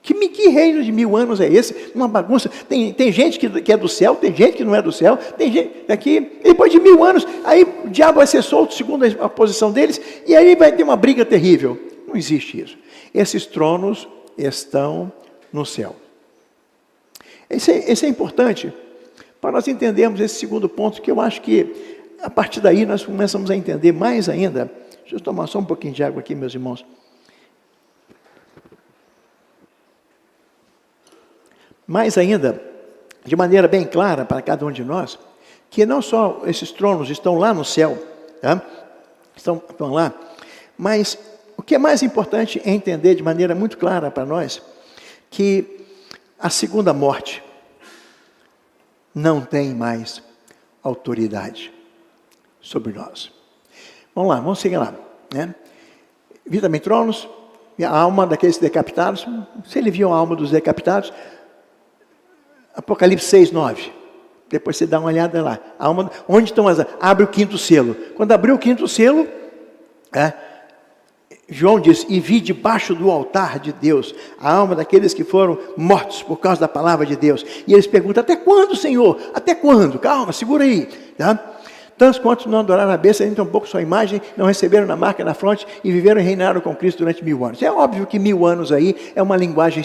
Que reino de 1000 anos é esse? Uma bagunça. Tem gente que é do céu, tem gente que não é do céu, tem gente aqui, depois de 1000 anos, aí o diabo vai ser solto segundo a posição deles, e aí vai ter uma briga terrível. Não existe isso. Esses tronos estão no céu. Esse é importante para nós entendermos esse segundo ponto, que eu acho que a partir daí nós começamos a entender mais ainda. Deixa eu tomar só um pouquinho de água aqui, meus irmãos. Mais ainda, de maneira bem clara para cada um de nós, que não só esses tronos estão lá no céu, tá? estão lá, mas o que é mais importante é entender de maneira muito clara para nós, que a segunda morte não tem mais autoridade sobre nós. Vamos lá, vamos seguir lá. Né? Vi também tronos, a alma daqueles decapitados. Se ele viu a alma dos decapitados, Apocalipse 6:9. Depois você dá uma olhada lá. A alma, onde estão as... Abre o 5º selo. Quando abriu o 5º selo, João diz, e vi debaixo do altar de Deus a alma daqueles que foram mortos por causa da palavra de Deus. E eles perguntam, até quando, Senhor? Até quando? Calma, segura aí. Tá? Tantos quantos não adoraram a besta, nem tampouco sua imagem, não receberam na marca na fronte e viveram e reinaram com Cristo durante 1000 anos. É óbvio que 1000 anos aí é uma linguagem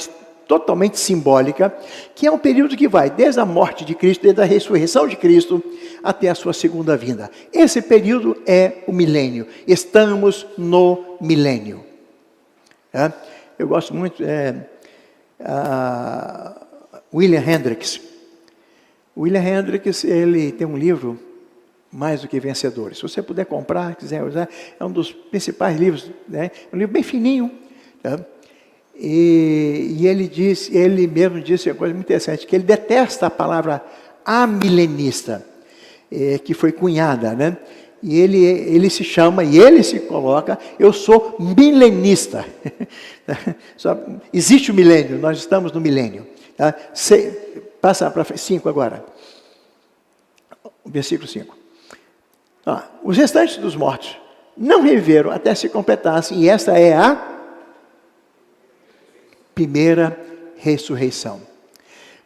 totalmente simbólica, que é um período que vai desde a morte de Cristo, desde a ressurreição de Cristo, até a sua segunda vinda. Esse período é o milênio. Estamos no milênio. Eu gosto muito William Hendricks. William Hendricks, ele tem um livro, Mais do que Vencedores. Se você puder comprar, quiser usar, é um dos principais livros, né? É um livro bem fininho. E ele mesmo disse uma coisa muito interessante, que ele detesta a palavra amilenista, que foi cunhada, né? E ele se chama, e ele se coloca, eu sou milenista. Existe o milênio, nós estamos no milênio. Tá? Passa para 5 agora. Versículo 5. Os restantes dos mortos não reviveram até se completassem, e esta é a primeira ressurreição.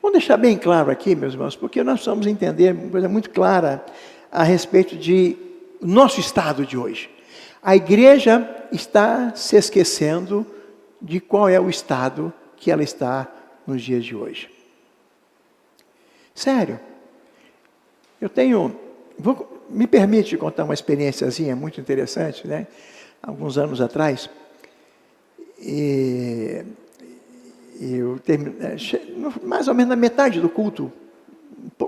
Vamos deixar bem claro aqui, meus irmãos, porque nós precisamos entender uma coisa muito clara a respeito de nosso estado de hoje. A igreja está se esquecendo de qual é o estado que ela está nos dias de hoje. Sério. Me permite contar uma experiênciazinha muito interessante, né? Alguns anos atrás, eu terminei, mais ou menos na metade do culto,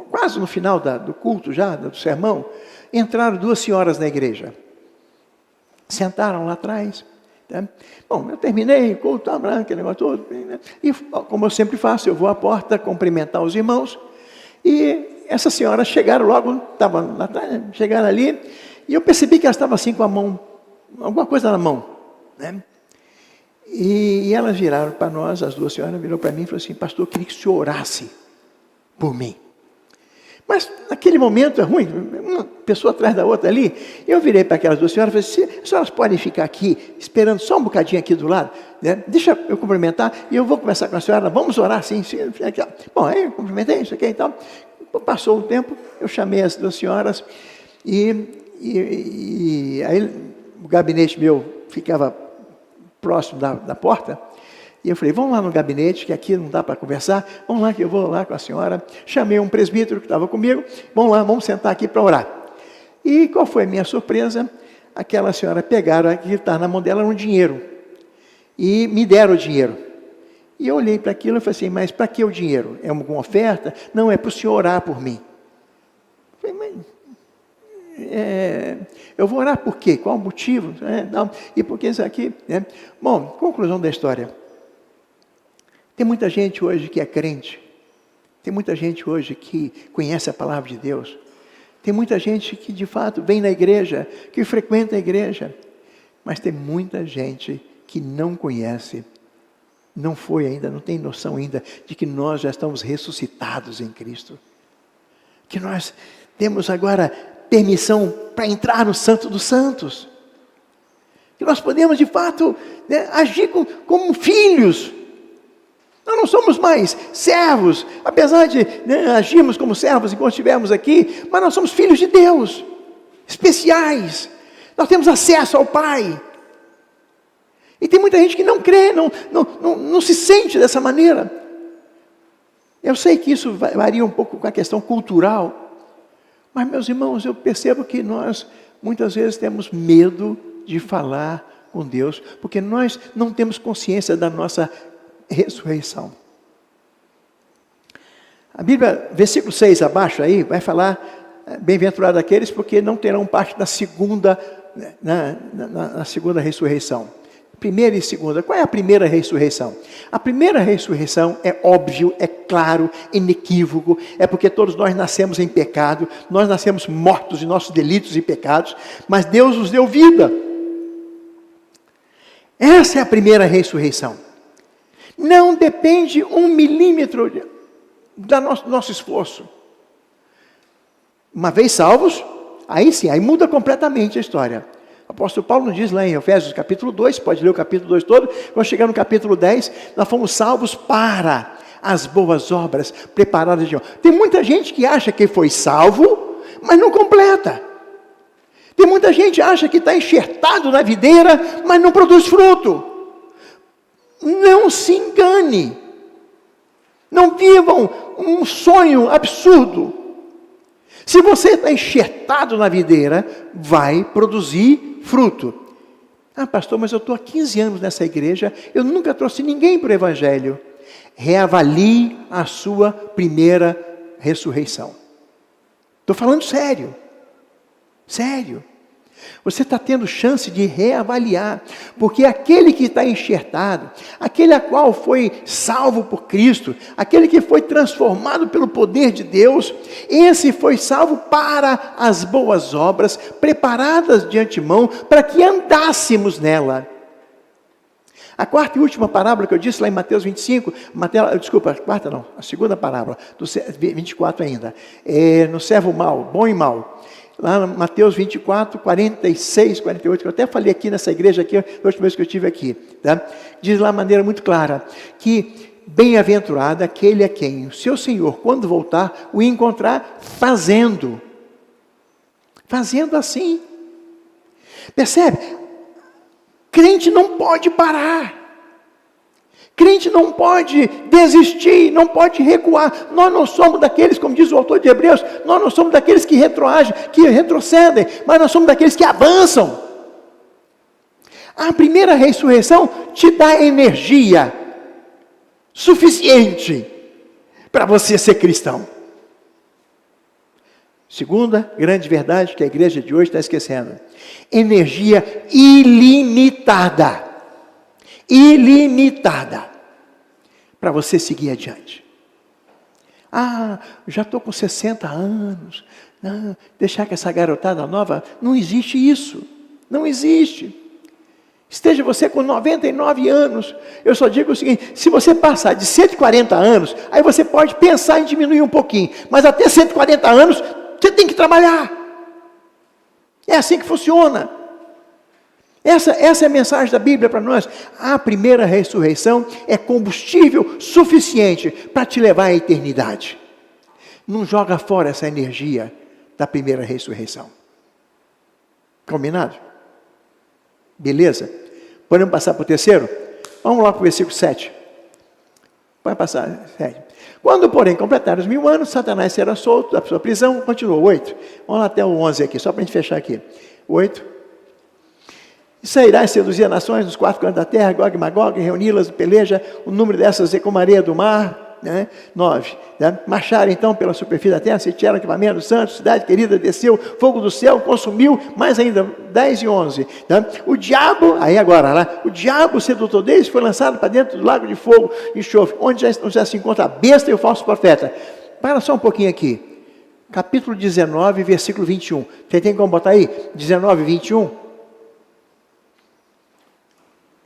quase no final do culto já, do sermão, entraram 2 senhoras na igreja. Sentaram lá atrás. Tá? Bom, eu terminei o culto, aquele negócio todo, né? E como eu sempre faço, eu vou à porta cumprimentar os irmãos, e essas senhoras chegaram logo, estavam lá atrás, chegaram ali, e eu percebi que elas estavam assim com a mão, alguma coisa na mão, né? E elas viraram para nós, as 2 senhoras virou para mim e falou assim: pastor, eu queria que o senhor orasse por mim. Mas naquele momento é ruim, uma pessoa atrás da outra ali, eu virei para aquelas 2 senhoras e falei assim: as senhoras podem ficar aqui, esperando só um bocadinho aqui do lado, né? Deixa eu cumprimentar, e eu vou conversar com a senhora, vamos orar sim. Bom, aí eu cumprimentei, isso aqui e tal. Passou o tempo, eu chamei as 2 senhoras, e aí o gabinete meu ficava próximo da porta, e eu falei: vamos lá no gabinete, que aqui não dá para conversar, vamos lá que eu vou lá com a senhora. Chamei um presbítero que estava comigo, vamos lá, vamos sentar aqui para orar. E qual foi a minha surpresa? Aquela senhora pegaram, aqui está na mão dela um dinheiro, e me deram o dinheiro. E eu olhei para aquilo e falei assim: mas para que o dinheiro? É alguma oferta? Não, é para o senhor orar por mim. Eu falei: mas eu vou orar por quê? Qual o motivo? Não, e por que isso aqui? Bom, conclusão da história. Tem muita gente hoje que é crente. Tem muita gente hoje que conhece a palavra de Deus. Tem muita gente que de fato vem na igreja, que frequenta a igreja. Mas tem muita gente que não conhece, não foi ainda, não tem noção ainda de que nós já estamos ressuscitados em Cristo. Que nós temos agora permissão para entrar no Santo dos Santos. Que nós podemos de fato, né, agir como filhos. Nós não somos mais servos, apesar de, né, agirmos como servos enquanto estivermos aqui, mas nós somos filhos de Deus, especiais. Nós temos acesso ao Pai. E tem muita gente que não crê, não se sente dessa maneira. Eu sei que isso varia um pouco com a questão cultural, mas, meus irmãos, eu percebo que nós, muitas vezes, temos medo de falar com Deus, porque nós não temos consciência da nossa ressurreição. A Bíblia, versículo 6 abaixo aí, vai falar: bem-aventurado aqueles porque não terão parte da segunda, na segunda ressurreição. Primeira e segunda. Qual é a primeira ressurreição? A primeira ressurreição é óbvio, é claro, inequívoco, é porque todos nós nascemos em pecado, nós nascemos mortos em nossos delitos e pecados, mas Deus nos deu vida. Essa é a primeira ressurreição. Não depende 1 milímetro do nosso esforço. Uma vez salvos, aí sim, aí muda completamente a história. O apóstolo Paulo nos diz lá em Efésios capítulo 2, pode ler o capítulo 2 todo, quando chegar no capítulo 10, nós fomos salvos para as boas obras preparadas de Deus. Tem muita gente que acha que foi salvo, mas não completa. Tem muita gente que acha que está enxertado na videira, mas não produz fruto. Não se engane. Não vivam um sonho absurdo. Se você está enxertado na videira, vai produzir fruto. Ah, pastor, mas eu estou há 15 anos nessa igreja, eu nunca trouxe ninguém para o Evangelho. Reavalie a sua primeira ressurreição. Estou falando sério. Sério. Você está tendo chance de reavaliar, porque aquele que está enxertado, aquele a qual foi salvo por Cristo, aquele que foi transformado pelo poder de Deus, esse foi salvo para as boas obras, preparadas de antemão, para que andássemos nela. A quarta e última parábola que eu disse lá em Mateus 25, a segunda parábola, do 24 ainda, no servo mau, bom e mau. Lá em Mateus 24, 46, 48, que eu até falei aqui nessa igreja, aqui, a última vez que eu estive aqui. Tá? Diz lá de maneira muito clara, que bem-aventurado aquele a quem o seu Senhor, quando voltar, o encontrar fazendo assim. Percebe? Crente não pode parar. Crente não pode desistir, não pode recuar. Nós não somos daqueles, como diz o autor de Hebreus, nós não somos daqueles que retroagem, que retrocedem, mas nós somos daqueles que avançam. A primeira ressurreição te dá energia suficiente para você ser cristão. Segunda grande verdade que a igreja de hoje está esquecendo: energia ilimitada. Ilimitada, para você seguir adiante. Ah, já estou com 60 anos, deixar que essa garotada nova, não existe isso, não existe. Esteja você com 99 anos, eu só digo o seguinte: se você passar de 140 anos, aí você pode pensar em diminuir um pouquinho, mas até 140 anos, você tem que trabalhar. É assim que funciona. Essa é a mensagem da Bíblia para nós. A primeira ressurreição é combustível suficiente para te levar à eternidade. Não joga fora essa energia da primeira ressurreição. Combinado? Beleza? Podemos passar para o terceiro? Vamos lá para o versículo 7. Vai passar, 7. Quando, porém, completaram os 1000 anos, Satanás será solto da sua prisão. Continuou, 8. Vamos lá até o 11 aqui, só para a gente fechar aqui. 8. E sairá e seduzir as nações dos 4 cantos da terra, Gog e Magog, reuni-las, peleja, o número dessas é como a areia do mar. 9. Marcharam então pela superfície da terra, sitiaram o acampamento dos santos, cidade querida, desceu, fogo do céu, consumiu, mais ainda, 10 e 11. O diabo, aí agora, lá, o diabo, o sedutor deles, foi lançado para dentro do lago de fogo e enxofre, onde já se encontra a besta e o falso profeta. Para só um pouquinho aqui. Capítulo 19, versículo 21. Você tem como botar aí? 19, 21.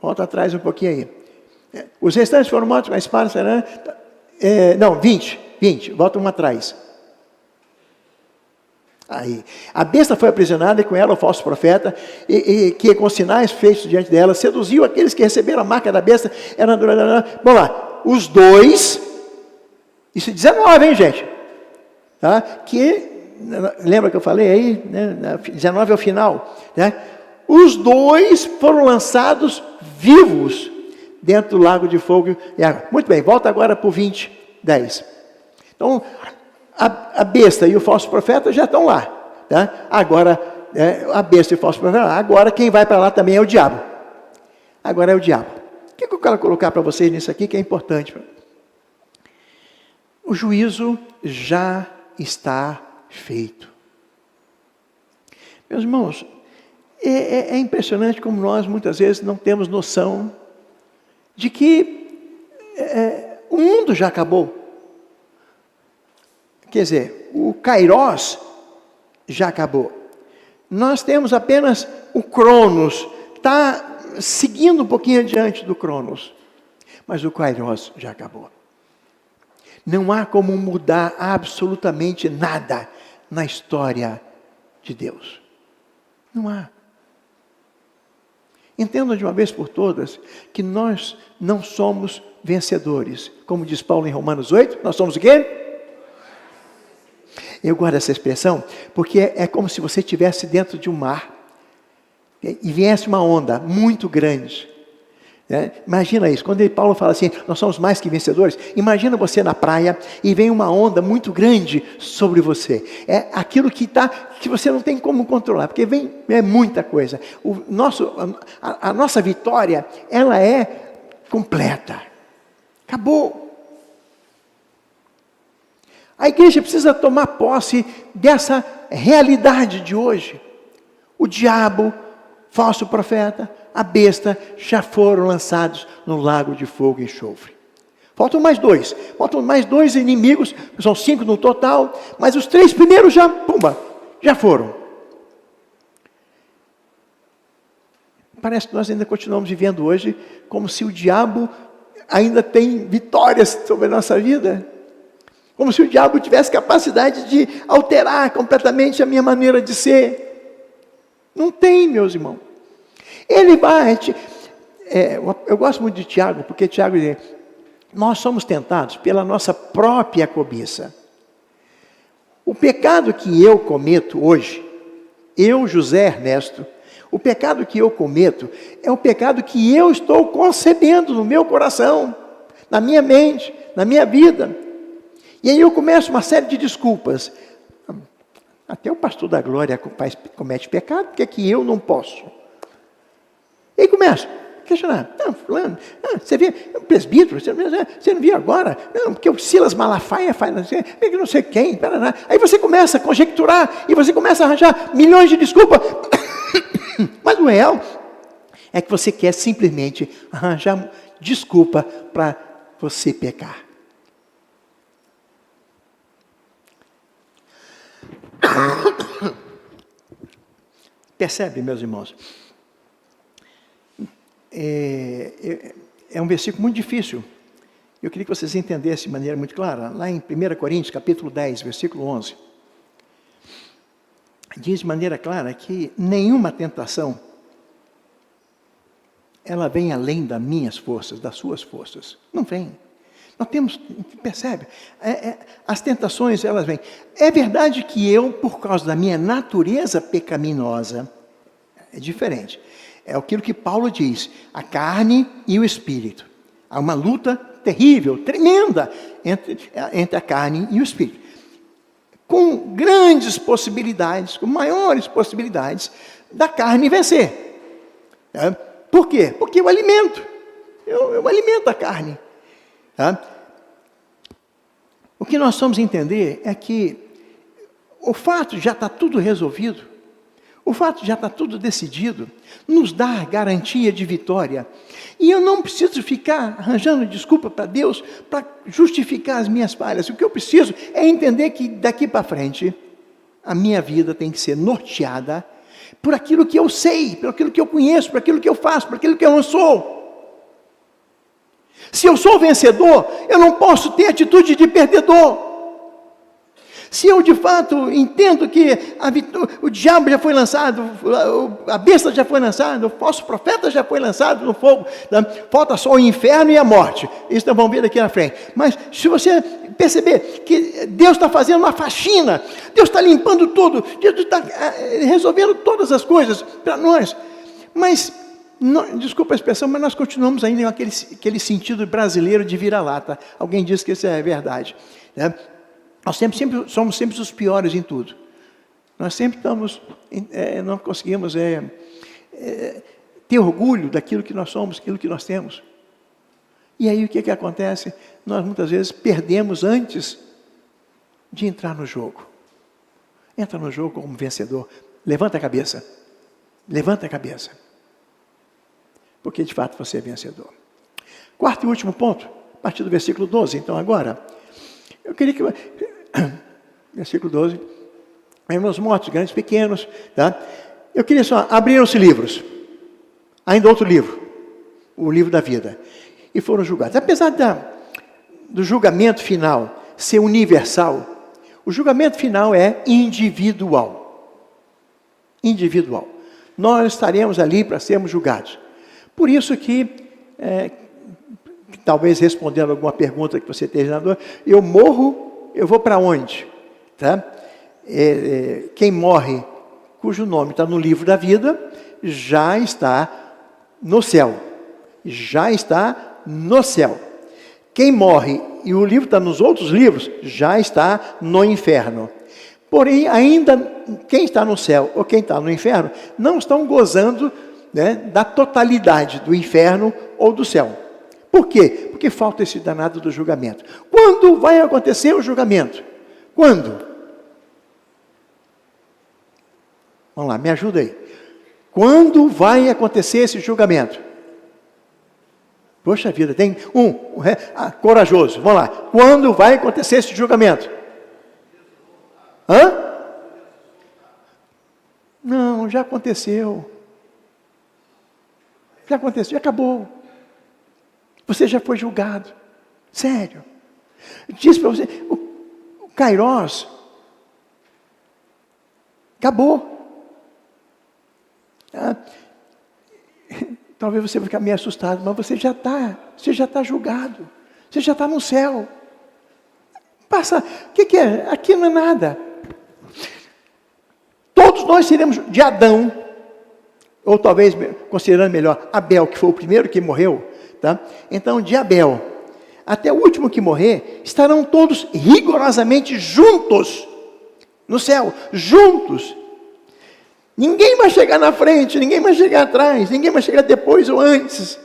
Volta atrás um pouquinho aí. Os restantes foram mortos com a espada, será? 20. Volta um atrás. Aí. A besta foi aprisionada e com ela o falso profeta, que com sinais feitos diante dela, seduziu aqueles que receberam a marca da besta. Vamos lá. Os dois, isso é 19, hein, gente? Tá? Que, lembra que eu falei aí? Né? 19 é o final. Né? Os dois foram lançados vivos dentro do lago de fogo e água. Muito bem, volta agora para o 20, 10. Então, a besta e o falso profeta já estão lá. Tá? Agora, a besta e o falso profeta, agora quem vai para lá também é o diabo. Agora é o diabo. O que eu quero colocar para vocês nisso aqui que é importante? O juízo já está feito. Meus irmãos, é impressionante como nós muitas vezes não temos noção de que o mundo já acabou. Quer dizer, o Kairos já acabou. Nós temos apenas o Cronos, está seguindo um pouquinho adiante do Cronos, mas o Kairos já acabou. Não há como mudar absolutamente nada na história de Deus. Não há. Entendam de uma vez por todas que nós não somos vencedores. Como diz Paulo em Romanos 8, nós somos o quê? Eu guardo essa expressão porque é como se você estivesse dentro de um mar e viesse uma onda muito grande. Imagina isso, quando Paulo fala assim, nós somos mais que vencedores, imagina você na praia e vem uma onda muito grande sobre você. É aquilo que você não tem como controlar, porque é muita coisa. A nossa vitória, ela é completa. Acabou. A igreja precisa tomar posse dessa realidade de hoje. O diabo, falso profeta, a besta já foram lançados no lago de fogo e enxofre. Faltam mais dois inimigos, são 5 no total, mas os 3 primeiros já foram. Parece que nós ainda continuamos vivendo hoje como se o diabo ainda tem vitórias sobre a nossa vida. Como se o diabo tivesse capacidade de alterar completamente a minha maneira de ser. Não tem, meus irmãos. Ele vai, eu gosto muito de Tiago, porque Tiago diz, nós somos tentados pela nossa própria cobiça. O pecado que eu cometo hoje, eu, José Ernesto, o pecado que eu cometo é o pecado que eu estou concebendo no meu coração, na minha mente, na minha vida. E aí eu começo uma série de desculpas. Até o pastor da glória comete pecado, porque é que eu não posso? E aí começa a questionar. Não, fulano, você vê, o presbítero, você não viu agora? Não, porque o Silas Malafaia faz, não sei quem, paraná. Aí você começa a conjecturar, e você começa a arranjar milhões de desculpas. Mas o real é que você quer simplesmente arranjar desculpa para você pecar. Percebe, meus irmãos? É um versículo muito difícil. Eu queria que vocês entendessem de maneira muito clara. Lá em 1 Coríntios, capítulo 10, versículo 11. Diz de maneira clara que nenhuma tentação, ela vem além das minhas forças, das suas forças. Não vem. Nós temos, percebe? As tentações, elas vêm. É verdade que eu, por causa da minha natureza pecaminosa, é diferente. É aquilo que Paulo diz, a carne e o espírito. Há uma luta terrível, tremenda, entre a carne e o espírito. Com grandes possibilidades, com maiores possibilidades, da carne vencer. Por quê? Porque eu alimento. Eu alimento a carne. O que nós vamos entender é que o fato de já estar tudo resolvido, o fato de já estar tudo decidido, nos dá garantia de vitória. E eu não preciso ficar arranjando desculpa para Deus para justificar as minhas falhas. O que eu preciso é entender que daqui para frente a minha vida tem que ser norteada por aquilo que eu sei, por aquilo que eu conheço, por aquilo que eu faço, por aquilo que eu não sou. Se eu sou vencedor, eu não posso ter atitude de perdedor. Se eu de fato entendo que o diabo já foi lançado, a besta já foi lançada, o falso profeta já foi lançado no fogo, falta só o inferno e a morte. Isso nós vamos ver daqui na frente. Mas se você perceber que Deus está fazendo uma faxina, Deus está limpando tudo, Deus está resolvendo todas as coisas para nós. Mas, desculpa a expressão, mas nós continuamos ainda com aquele sentido brasileiro de vira-lata. Alguém disse que isso é verdade, né? Nós somos sempre os piores em tudo. Nós sempre não conseguimos ter orgulho daquilo que nós somos, daquilo que nós temos. E aí o que acontece? Nós muitas vezes perdemos antes de entrar no jogo. Entra no jogo como vencedor. Levanta a cabeça. Levanta a cabeça. Porque de fato você é vencedor. Quarto e último ponto, a partir do versículo 12. Então agora, eu queria que... Versículo 12. Irmãos mortos, grandes, pequenos. Tá? Eu queria só abrir-se livros. Ainda outro livro. O livro da vida. E foram julgados. Apesar do julgamento final ser universal, o julgamento final é individual. Individual. Nós estaremos ali para sermos julgados. Por isso que, talvez respondendo alguma pergunta que você esteja na dor, eu morro, eu vou para onde? Tá? Quem morre, cujo nome está no livro da vida, já está no céu. já está no céu. Quem morre, e o livro está nos outros livros, já está no inferno. Porém, ainda quem está no céu ou quem está no inferno, não estão gozando, né, da totalidade do inferno ou do céu. Por quê? Porque falta esse danado do julgamento. Quando vai acontecer o julgamento? Quando? Vamos lá, me ajuda aí. Quando vai acontecer esse julgamento? Poxa vida, tem corajoso. Vamos lá. Quando vai acontecer esse julgamento? Hã? Não, já aconteceu. Já aconteceu, já acabou. Você já foi julgado. Sério. Diz para você, o Kairos acabou. Talvez você fique meio assustado, mas você já está julgado. Você já está no céu. Passa, o que é? Aqui não é nada. Todos nós seremos de Adão, ou talvez, considerando melhor, Abel, que foi o primeiro que morreu, tá? Então, de Abel até o último que morrer, estarão todos rigorosamente juntos no céu, juntos. Ninguém vai chegar na frente, ninguém vai chegar atrás, ninguém vai chegar depois ou antes.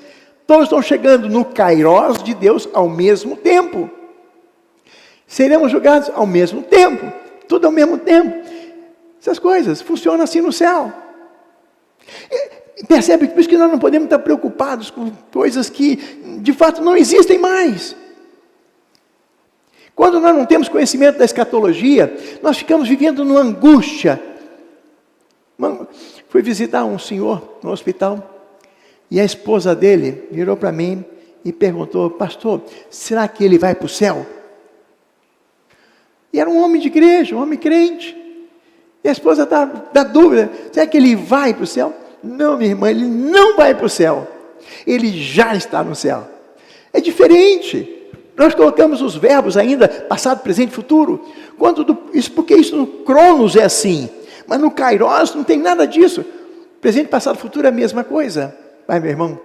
Todos estão chegando no Kairos de Deus ao mesmo tempo. Seremos julgados ao mesmo tempo, tudo ao mesmo tempo. Essas coisas funcionam assim no céu. Percebe? Por isso que nós não podemos estar preocupados com coisas que de fato não existem mais. Quando nós não temos conhecimento da escatologia, nós ficamos vivendo numa angústia. Fui visitar um senhor no hospital, e a esposa dele virou para mim e perguntou: pastor, será que ele vai para o céu? E era um homem de igreja, um homem crente. E a esposa está da dúvida: será que ele vai para o céu? Não, minha irmã, ele não vai para o céu. Ele já está no céu. É diferente. Nós colocamos os verbos ainda, passado, presente, futuro. Porque isso no Cronos é assim. Mas no Kairos não tem nada disso. Presente, passado, futuro é a mesma coisa. Vai, meu irmão.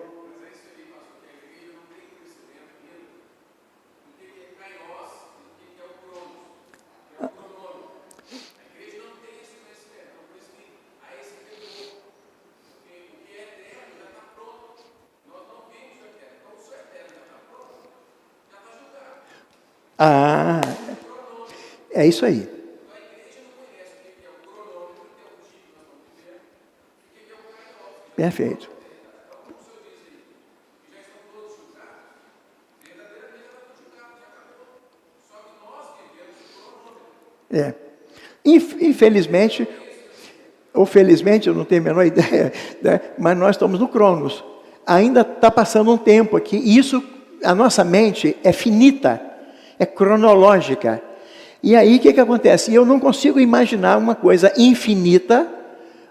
É isso aí. Perfeito. Infelizmente, ou felizmente, eu não tenho a menor ideia, né? Mas nós estamos no Cronos. Ainda está passando um tempo aqui, e isso, a nossa mente é finita, é cronológica. E aí o que acontece? Eu não consigo imaginar uma coisa infinita,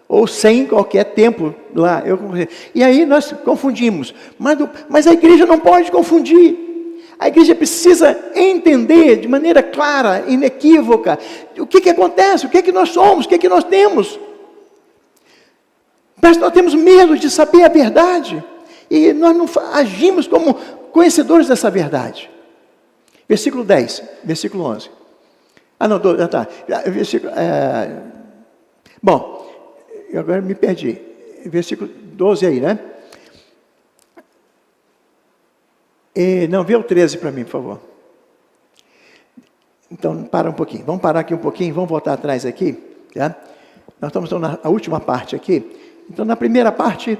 ou sem qualquer tempo lá. E aí nós confundimos. Mas a igreja não pode confundir. A igreja precisa entender de maneira clara, inequívoca, o que acontece, o que nós somos, o que nós temos. Mas nós temos medo de saber a verdade. E nós não agimos como conhecedores dessa verdade. Versículo 10, versículo 11. Tá. Bom, eu agora me perdi. Versículo 12 aí, né? Não, vê o 13 para mim, por favor. Então, para um pouquinho. Vamos parar aqui um pouquinho, vamos voltar atrás aqui. Tá? Nós estamos na última parte aqui. Então, na primeira parte,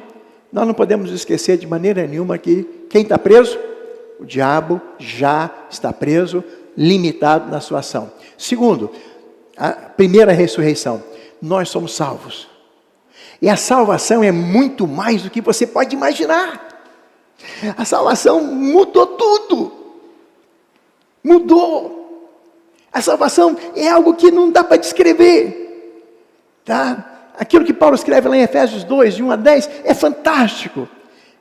nós não podemos esquecer de maneira nenhuma que quem está preso? O diabo já está preso, limitado na sua ação. Segundo, a primeira ressurreição. Nós somos salvos. E a salvação é muito mais do que você pode imaginar. A salvação mudou tudo. Mudou. A salvação é algo que não dá para descrever. Tá? Aquilo que Paulo escreve lá em Efésios 2, de 1 a 10, é fantástico.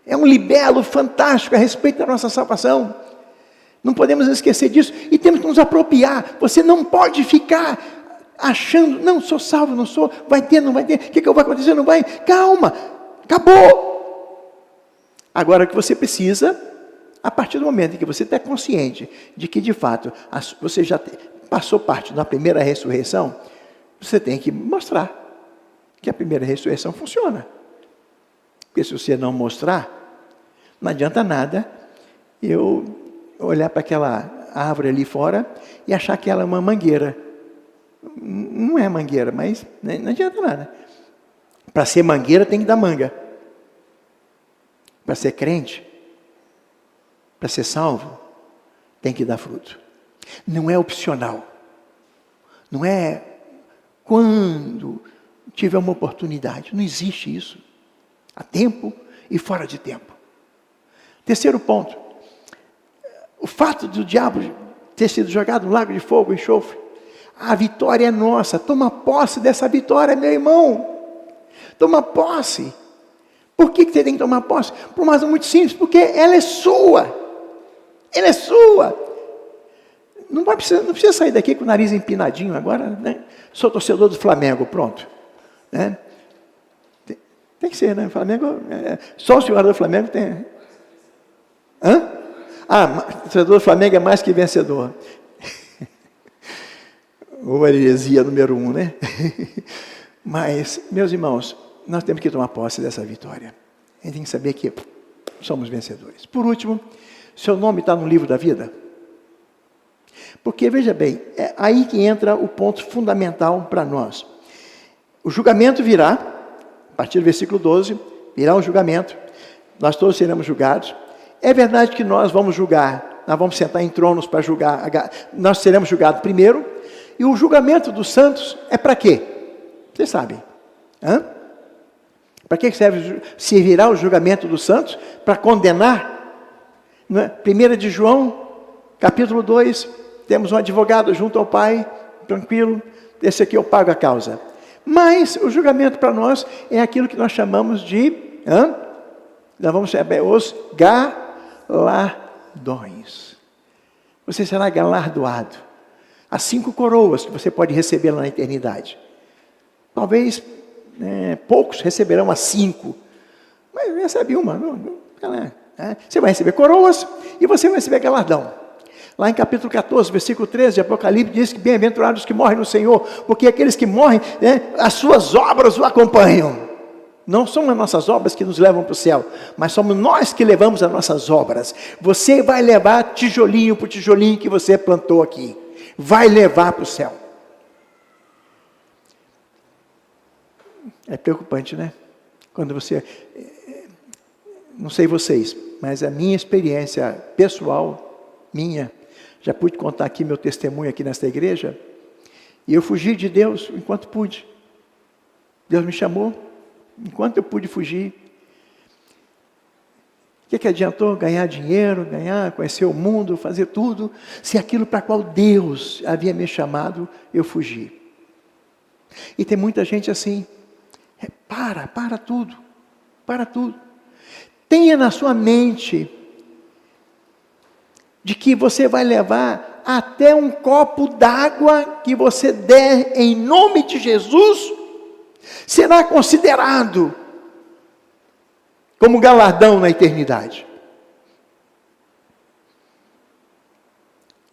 É um libelo fantástico a respeito da nossa salvação. Não podemos esquecer disso. E temos que nos apropriar. Você não pode ficar achando, não, sou salvo, não sou, vai ter, não vai ter, o que vai acontecer, não vai. Calma, acabou. Agora, o que você precisa, a partir do momento em que você está consciente de que, de fato, você já passou parte da primeira ressurreição, você tem que mostrar que a primeira ressurreição funciona. Porque se você não mostrar, não adianta nada eu olhar para aquela árvore ali fora e achar que ela é uma mangueira. Não é mangueira, mas não adianta nada. Para ser mangueira tem que dar manga. Para ser crente, para ser salvo, tem que dar fruto. Não é opcional. Não é quando tiver uma oportunidade. Não existe isso. Há tempo e fora de tempo. Terceiro ponto. O fato do diabo ter sido jogado no lago de fogo, enxofre. A vitória é nossa. Toma posse dessa vitória, meu irmão. Toma posse. Por que você tem que tomar posse? Por uma razão muito simples. Porque ela é sua. Ela é sua. Não precisa sair daqui com o nariz empinadinho agora, né? Sou torcedor do Flamengo, pronto. Né? Tem que ser, né? Flamengo, só o senhor do Flamengo tem. Hã? Torcedor do Flamengo é mais que vencedor. Ou heresia número 1, né? Mas, meus irmãos, nós temos que tomar posse dessa vitória. A gente tem que saber que somos vencedores. Por último, seu nome está no livro da vida. Porque, veja bem, é aí que entra o ponto fundamental para nós. O julgamento virá, a partir do versículo 12, virá o julgamento, nós todos seremos julgados. É verdade que nós vamos julgar, nós vamos sentar em tronos para julgar, nós seremos julgados primeiro, e o julgamento dos santos é para quê? Vocês sabem. Para que servirá o julgamento dos santos? Para condenar? Não é? 1 de João, capítulo 2, temos um advogado junto ao Pai, tranquilo, esse aqui eu pago a causa. Mas o julgamento para nós é aquilo que nós chamamos de, nós vamos saber, os galardões. Você será galardoado. As 5 coroas que você pode receber lá na eternidade. Talvez poucos receberão as 5, mas recebe uma. Você vai receber coroas e você vai receber galardão. Lá em capítulo 14, versículo 13 de Apocalipse, diz que bem-aventurados os que morrem no Senhor, porque aqueles que morrem, as suas obras o acompanham. Não são as nossas obras que nos levam para o céu, mas somos nós que levamos as nossas obras. Você vai levar tijolinho por tijolinho que você plantou aqui. Vai levar para o céu. É preocupante, né? Quando você... Não sei vocês, mas a minha experiência pessoal, já pude contar aqui meu testemunho aqui nesta igreja, e eu fugi de Deus enquanto pude. Deus me chamou, enquanto eu pude fugir. O que adiantou ganhar dinheiro, conhecer o mundo, fazer tudo, se aquilo para qual Deus havia me chamado, eu fugi. E tem muita gente assim, para tudo. Tenha na sua mente de que você vai levar até um copo d'água que você der em nome de Jesus, será considerado como galardão na eternidade.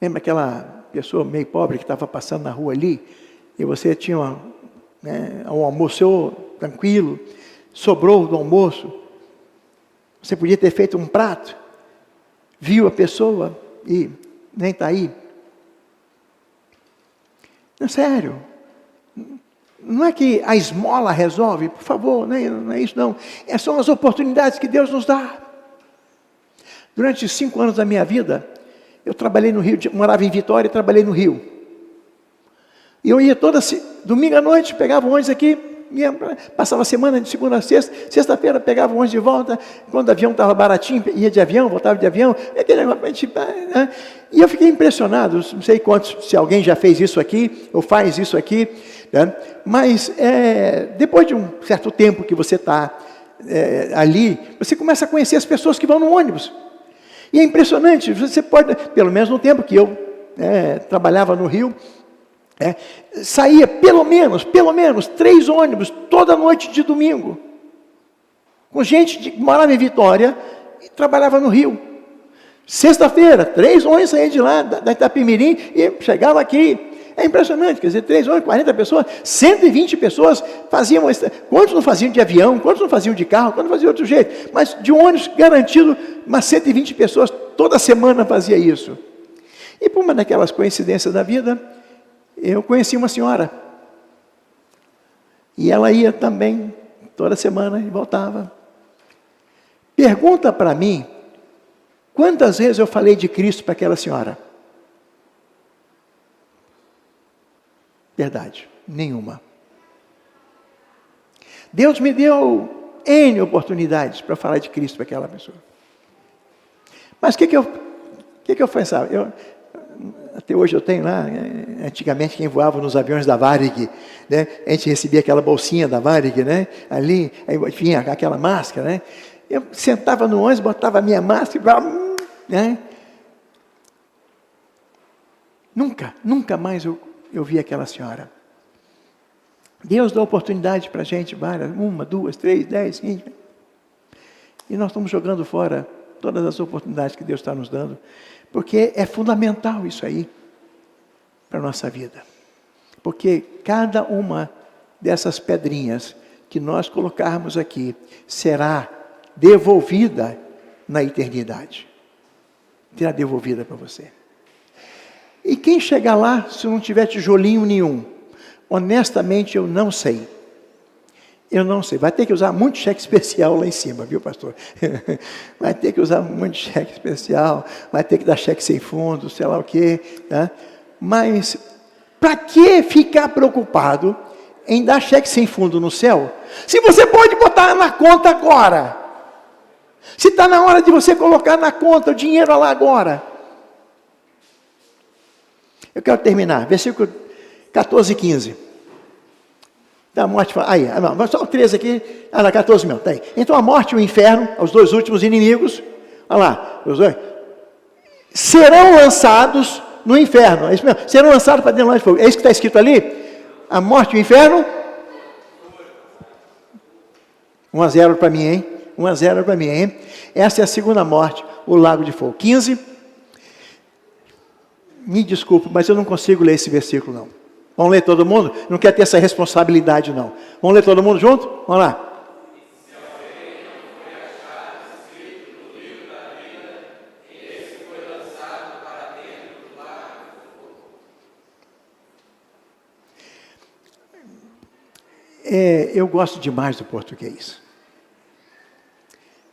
Lembra aquela pessoa meio pobre que estava passando na rua ali, e você tinha um almoço tranquilo, sobrou do almoço, você podia ter feito um prato, viu a pessoa e nem está aí. Não, sério. Não é que a esmola resolve, por favor, não é isso não. São as oportunidades que Deus nos dá. Durante 5 anos da minha vida, eu trabalhei no Rio, morava em Vitória e trabalhei no Rio. E eu ia domingo à noite, pegava um ônibus aqui, passava a semana de segunda a sexta, sexta-feira pegava um ônibus de volta, quando o avião estava baratinho, ia de avião, voltava de avião, e aquele negócio, e eu fiquei impressionado, não sei se alguém já fez isso aqui, ou faz isso aqui, mas depois de um certo tempo que você está ali, você começa a conhecer as pessoas que vão no ônibus, e é impressionante, você pode, pelo menos no tempo que eu trabalhava no Rio, saía pelo menos 3 ônibus toda noite de domingo, com gente que morava em Vitória trabalhava no Rio. Sexta-feira, 3 ônibus saíam de lá, da Itapemirim, e chegavam aqui. É impressionante, quer dizer, 3 ônibus, 40 pessoas, 120 pessoas faziam. Quantos não faziam de avião, quantos não faziam de carro, quantos faziam de outro jeito? Mas de ônibus garantido, umas 120 pessoas, toda semana fazia isso. E por uma daquelas coincidências da vida, eu conheci uma senhora. E ela ia também, toda semana, e voltava. Pergunta para mim, quantas vezes eu falei de Cristo para aquela senhora? Verdade, nenhuma. Deus me deu N oportunidades para falar de Cristo para aquela pessoa. Mas o que eu pensava? Até hoje eu tenho lá, antigamente quem voava nos aviões da Varig, né? A gente recebia aquela bolsinha da Varig, né? Ali, aí vinha aquela máscara, né? Eu sentava no ônibus, botava a minha máscara, né? Nunca mais eu vi aquela senhora. Deus dá oportunidade para a gente, várias, 1, 2, 3, 10, 15. E nós estamos jogando fora todas as oportunidades que Deus está nos dando, porque é fundamental isso aí para a nossa vida. Porque cada uma dessas pedrinhas que nós colocarmos aqui será devolvida na eternidade. Será devolvida para você. E quem chegar lá, se não tiver tijolinho nenhum, honestamente eu não sei. Eu não sei. Vai ter que usar muito cheque especial lá em cima, viu, pastor? Vai ter que usar muito cheque especial, vai ter que dar cheque sem fundo, sei lá o quê. Tá? Mas, para que ficar preocupado em dar cheque sem fundo no céu, se você pode botar na conta agora? Se está na hora de você colocar na conta o dinheiro lá agora. Eu quero terminar, versículo 14 e 15. Da morte, aí, não, só o 13 aqui, 14 mesmo, tá aí. Então a morte e o inferno, os 2 últimos inimigos, olha lá, os dois, serão lançados no inferno, é isso mesmo, serão lançados para dentro do fogo, é isso que está escrito ali? A morte e o inferno? 1-0 para mim, hein? 1-0 para mim, hein? Essa é a segunda morte, o lago de fogo. 15. Me desculpe, mas eu não consigo ler esse versículo, não. Vamos ler todo mundo? Não quer ter essa responsabilidade, não. Vamos ler todo mundo junto? Vamos lá. Eu gosto demais do português.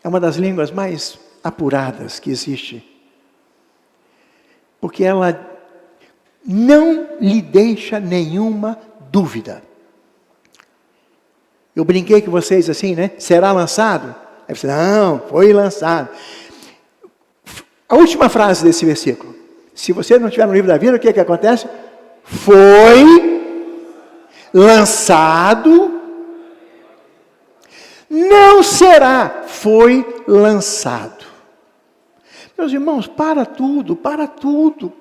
É uma das línguas mais apuradas que existe. Porque ela não lhe deixa nenhuma dúvida. Eu brinquei com vocês assim, né? Será lançado? Aí você, não, foi lançado. A última frase desse versículo. Se você não estiver no livro da vida, o que acontece? Foi lançado. Não será, foi lançado. Meus irmãos, para tudo, para tudo.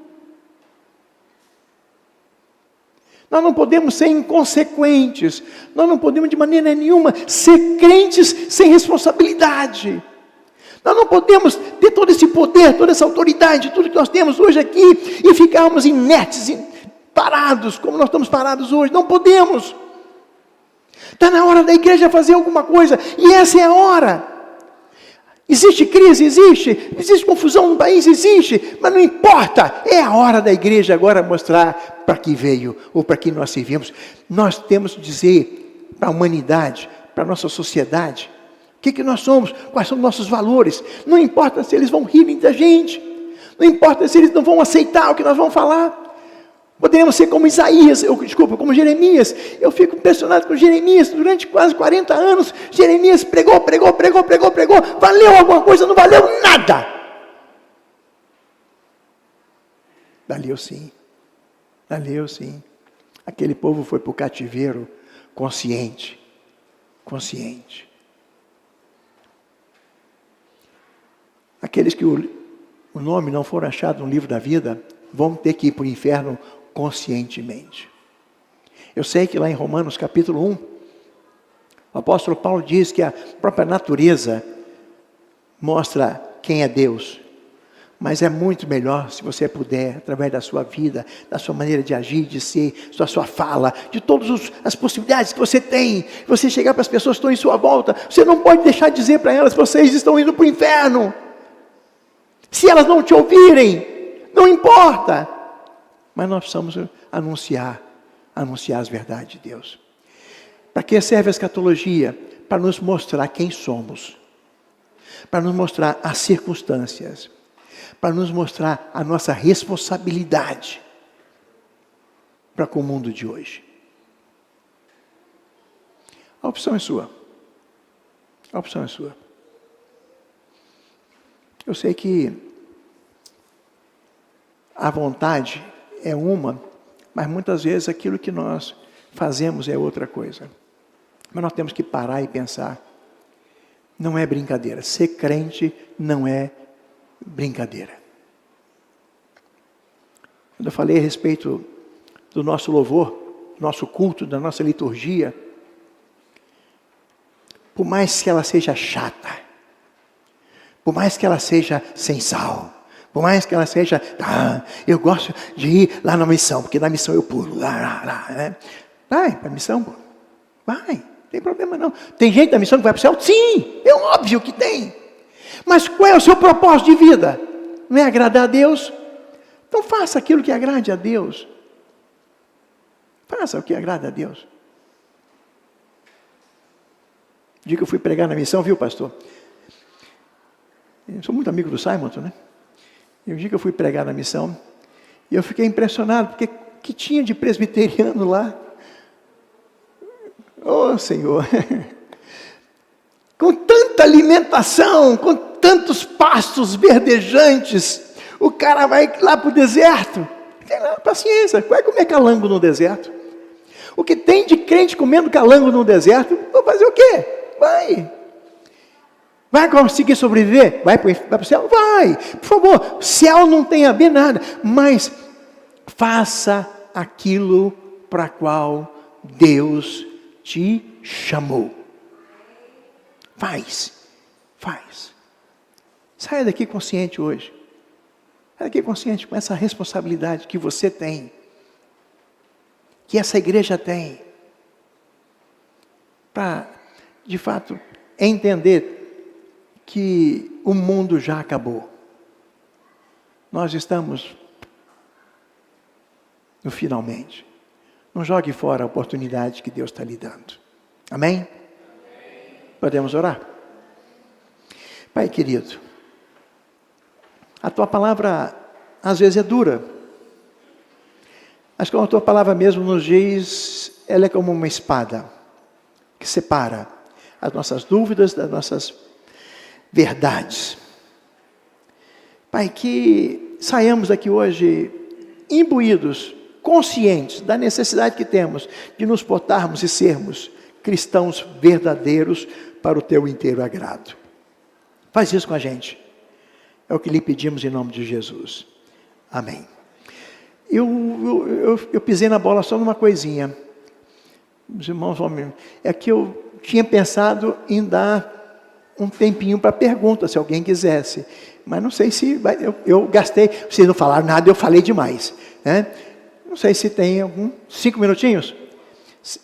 Nós não podemos ser inconsequentes, nós não podemos de maneira nenhuma ser crentes sem responsabilidade. Nós não podemos ter todo esse poder, toda essa autoridade, tudo que nós temos hoje aqui e ficarmos inertes, parados, como nós estamos parados hoje. Não podemos. Está na hora da igreja fazer alguma coisa, e essa é a hora. Existe crise? Existe confusão no país? Existe, mas não importa, é a hora da igreja agora mostrar para que veio, ou para que nós servimos. Nós temos que dizer para a humanidade, para a nossa sociedade, o que nós somos, quais são os nossos valores. Não importa se eles vão rir da gente, não importa se eles não vão aceitar o que nós vamos falar. Podemos ser como como Jeremias. Eu fico impressionado com Jeremias. Durante quase 40 anos, Jeremias pregou. Valeu alguma coisa? Não valeu nada. Valeu sim. Aquele povo foi para o cativeiro consciente. Aqueles que o nome não for achado no livro da vida, vão ter que ir para o inferno conscientemente. Eu sei que lá em Romanos capítulo 1, o apóstolo Paulo diz que a própria natureza mostra quem é Deus. Mas é muito melhor se você puder, através da sua vida, da sua maneira de agir, de ser, da sua fala, de todas as possibilidades que você tem, você chegar para as pessoas que estão em sua volta, você não pode deixar de dizer para elas, vocês estão indo para o inferno. Se elas não te ouvirem, não importa. Mas nós precisamos anunciar as verdades de Deus. Para que serve a escatologia? Para nos mostrar quem somos. Para nos mostrar as circunstâncias. Para nos mostrar a nossa responsabilidade para com o mundo de hoje. A opção é sua. A opção é sua. Eu sei que a vontade é uma, mas muitas vezes aquilo que nós fazemos é outra coisa. Mas nós temos que parar e pensar. Não é brincadeira. Ser crente não é brincadeira. Quando eu falei a respeito do nosso louvor, nosso culto, da nossa liturgia, por mais que ela seja chata, por mais que ela seja sem sal, por mais que ela seja, eu gosto de ir lá na missão, porque na missão eu pulo, né? Vai para a missão, pô. Vai, não tem problema não. Tem gente da missão que vai para o céu? Sim, é óbvio que tem. Mas qual é o seu propósito de vida? Não é agradar a Deus? Então faça aquilo que agrade a Deus. Faça o que agrada a Deus. O dia que eu fui pregar na missão, viu, pastor? Eu sou muito amigo do Simon, né? E o dia que eu fui pregar na missão, e eu fiquei impressionado, porque que tinha de presbiteriano lá? Oh, Senhor! Com tanta alimentação, com tantos pastos verdejantes, o cara vai lá para o deserto. Tem lá, paciência, vai comer calango no deserto. O que tem de crente comendo calango no deserto, vou fazer o quê? Vai conseguir sobreviver? Vai para o céu? Vai! Por favor, céu não tem a ver nada, mas faça aquilo para qual Deus te chamou. Faz. Saia daqui consciente hoje. Saia daqui consciente com essa responsabilidade que você tem, que essa igreja tem, para, de fato, entender que o mundo já acabou. Nós estamos no finalmente. Não jogue fora a oportunidade que Deus está lhe dando. Amém? Podemos orar? Pai querido, a Tua palavra às vezes é dura. Mas como a Tua palavra mesmo nos diz, ela é como uma espada que separa as nossas dúvidas das nossas verdades. Pai, que saiamos daqui hoje imbuídos, conscientes da necessidade que temos de nos portarmos e sermos cristãos verdadeiros para o Teu inteiro agrado. Faz isso com a gente. É o que lhe pedimos em nome de Jesus. Amém. Eu pisei na bola só numa coisinha. Os irmãos, é que eu tinha pensado em dar um tempinho para pergunta, se alguém quisesse. Mas não sei se vai, eu gastei, vocês não falaram nada, eu falei demais, né? Não sei se tem 5 minutinhos.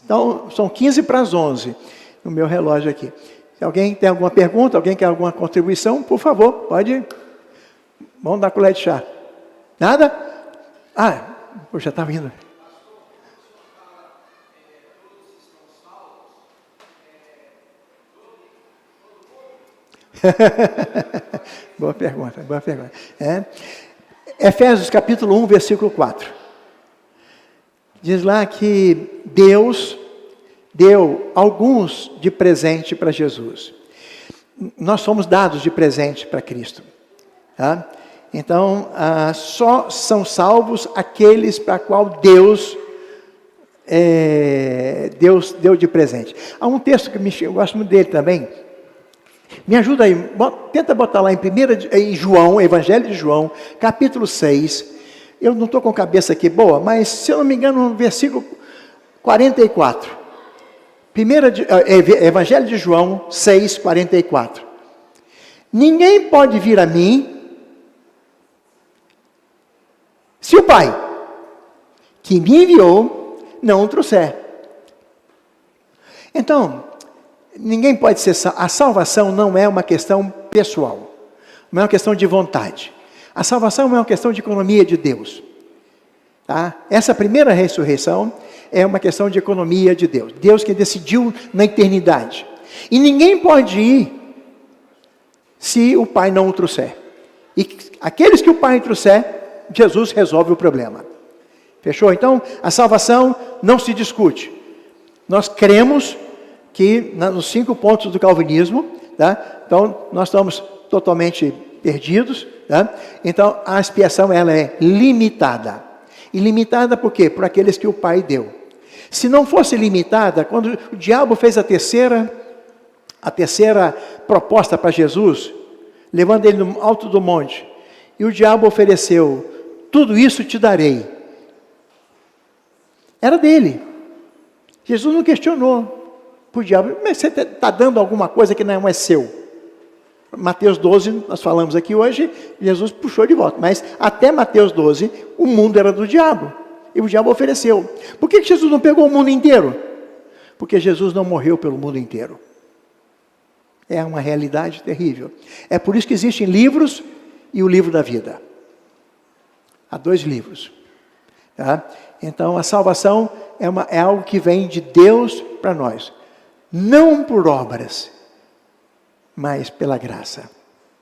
Então, são 15 para as 11 no meu relógio aqui. Se alguém tem alguma pergunta, alguém quer alguma contribuição, por favor, pode. Vamos dar colher de chá. Nada? Eu já estava indo. Boa pergunta. Efésios capítulo 1, versículo 4. Diz lá que Deus deu alguns de presente para Jesus. Nós somos dados de presente para Cristo. Tá? Então, só são salvos aqueles para qual Deus deu de presente. Há um texto que eu gosto muito dele também. Me ajuda aí, tenta botar lá em João, Evangelho de João, capítulo 6. Eu não estou com a cabeça aqui boa, mas se eu não me engano, no versículo 44. Evangelho de João 6, 44. Ninguém pode vir a mim se o Pai, que me enviou, não o trouxer. Então, ninguém pode ser salvo. A salvação não é uma questão pessoal, não é uma questão de vontade. A salvação é uma questão de economia de Deus. Tá? Essa primeira ressurreição é uma questão de economia de Deus. Deus que decidiu na eternidade. E ninguém pode ir se o Pai não o trouxer. E aqueles que o Pai trouxer, Jesus resolve o problema. Fechou? Então, a salvação não se discute. Nós cremos que nos 5 pontos do calvinismo, tá? Então, nós estamos totalmente perdidos. Tá? Então, a expiação ela é limitada. E limitada por quê? Por aqueles que o Pai deu. Se não fosse limitada, quando o diabo fez a terceira proposta para Jesus, levando ele no alto do monte, e o diabo ofereceu, tudo isso te darei. Era dele. Jesus não questionou para o diabo, mas você está dando alguma coisa que não é seu. Mateus 12, nós falamos aqui hoje, Jesus puxou de volta. Mas até Mateus 12, o mundo era do diabo. E o diabo ofereceu. Por que Jesus não pegou o mundo inteiro? Porque Jesus não morreu pelo mundo inteiro. É uma realidade terrível. É por isso que existem livros e o livro da vida. Há 2 livros. Tá? Então a salvação é algo que vem de Deus para nós. Não por obras, mas pela graça.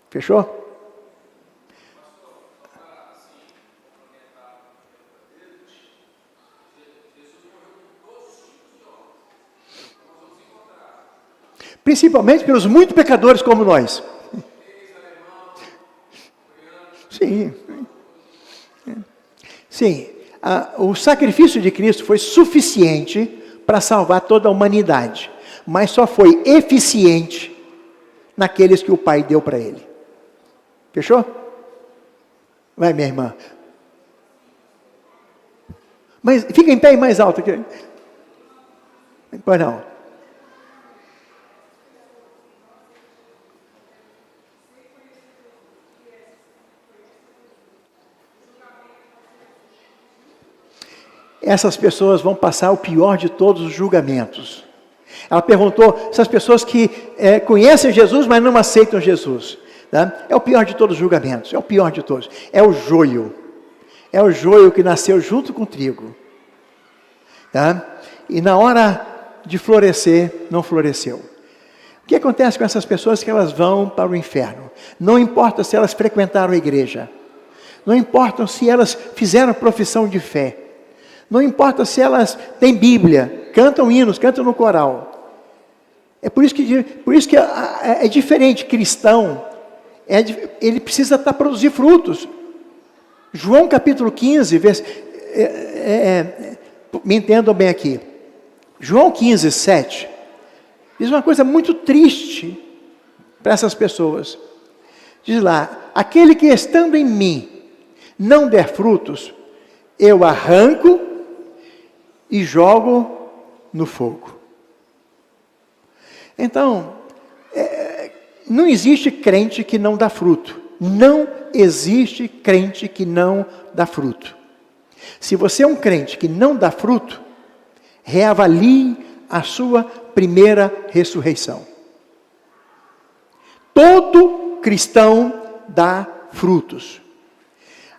Fechou? Principalmente pelos muitos pecadores como nós. Sim. Sim. O sacrifício de Cristo foi suficiente para salvar toda a humanidade. Mas só foi eficiente naqueles que o Pai deu para ele. Fechou? Vai, minha irmã. Mas fica em pé e mais alto aqui. Pois não. Essas pessoas vão passar o pior de todos os julgamentos. Ela perguntou, essas pessoas que conhecem Jesus, mas não aceitam Jesus. Tá? É o pior de todos os julgamentos, é o pior de todos. É o joio. É o joio que nasceu junto com o trigo. Tá? E na hora de florescer, não floresceu. O que acontece com essas pessoas? Que elas vão para o inferno. Não importa se elas frequentaram a igreja. Não importa se elas fizeram profissão de fé. Não importa se elas têm Bíblia, cantam hinos, cantam no coral. É por isso que é diferente. Cristão, ele precisa produzir frutos. João capítulo 15, me entendam bem aqui. João 15, 7, diz uma coisa muito triste para essas pessoas. Diz lá, aquele que estando em mim não der frutos, eu arranco e jogo no fogo. Então, não existe crente que não dá fruto. Não existe crente que não dá fruto. Se você é um crente que não dá fruto, reavalie a sua primeira ressurreição. Todo cristão dá frutos.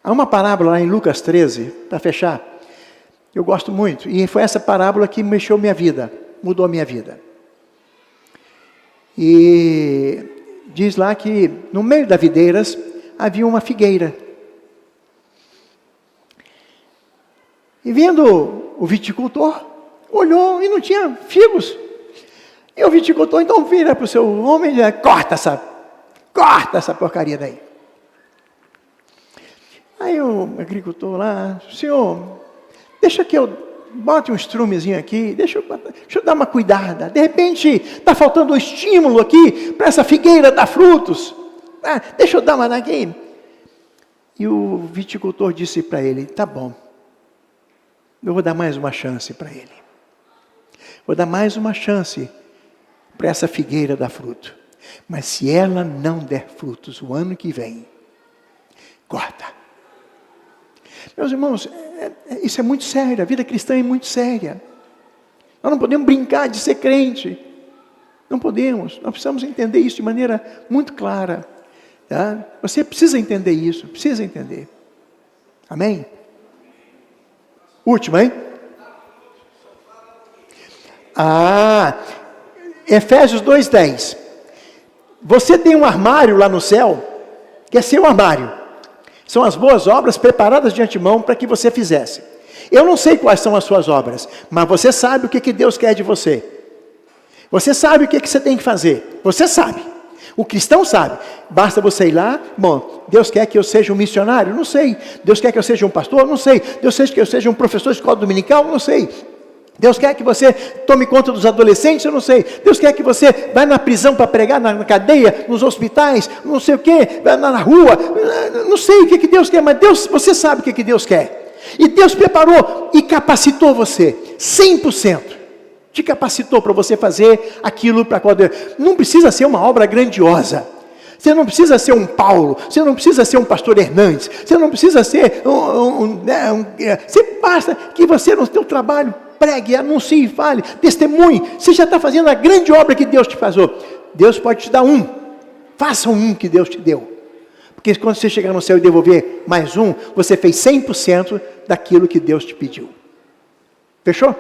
Há uma parábola lá em Lucas 13, para fechar, eu gosto muito, e foi essa parábola que mexeu minha vida, mudou a minha vida. E diz lá que no meio das videiras havia uma figueira. E vendo o viticultor, olhou e não tinha figos. E o viticultor então vira para o seu homem e diz, corta essa porcaria daí. Aí o agricultor lá, senhor, deixa que eu bote um estrumezinho aqui, deixa eu dar uma cuidada. De repente, está faltando um estímulo aqui para essa figueira dar frutos. Deixa eu dar uma daqui. E o viticultor disse para ele, tá bom, eu vou dar mais uma chance para ele. Vou dar mais uma chance para essa figueira dar fruto. Mas se ela não der frutos o ano que vem, corta. Meus irmãos, isso é muito sério, a vida cristã é muito séria. Nós não podemos brincar de ser crente. Não podemos, nós precisamos entender isso de maneira muito clara. Tá? Você precisa entender isso, precisa entender. Amém? Última, hein? Efésios 2:10. Você tem um armário lá no céu, que é seu armário. São as boas obras preparadas de antemão para que você fizesse. Eu não sei quais são as suas obras, mas você sabe o que Deus quer de você. Você sabe o que você tem que fazer. Você sabe. O cristão sabe. Basta você ir lá. Bom, Deus quer que eu seja um missionário? Não sei. Deus quer que eu seja um pastor? Não sei. Deus quer que eu seja um professor de escola dominical? Não sei. Deus quer que você tome conta dos adolescentes? Eu não sei. Deus quer que você vá na prisão para pregar, na cadeia, nos hospitais, não sei o quê, na rua. Não sei o que Deus quer, mas você sabe o que Deus quer. E Deus preparou e capacitou você, 100%. Te capacitou para você fazer aquilo para qual Deus. Não precisa ser uma obra grandiosa. Você não precisa ser um Paulo. Você não precisa ser um pastor Hernandes. Você não precisa ser você basta que você no seu trabalho pregue, anuncie, fale, testemunhe. Você já está fazendo a grande obra que Deus te passou. Deus pode te dar um. Faça um que Deus te deu. Porque quando você chegar no céu e devolver mais um, você fez 100% daquilo que Deus te pediu. Fechou?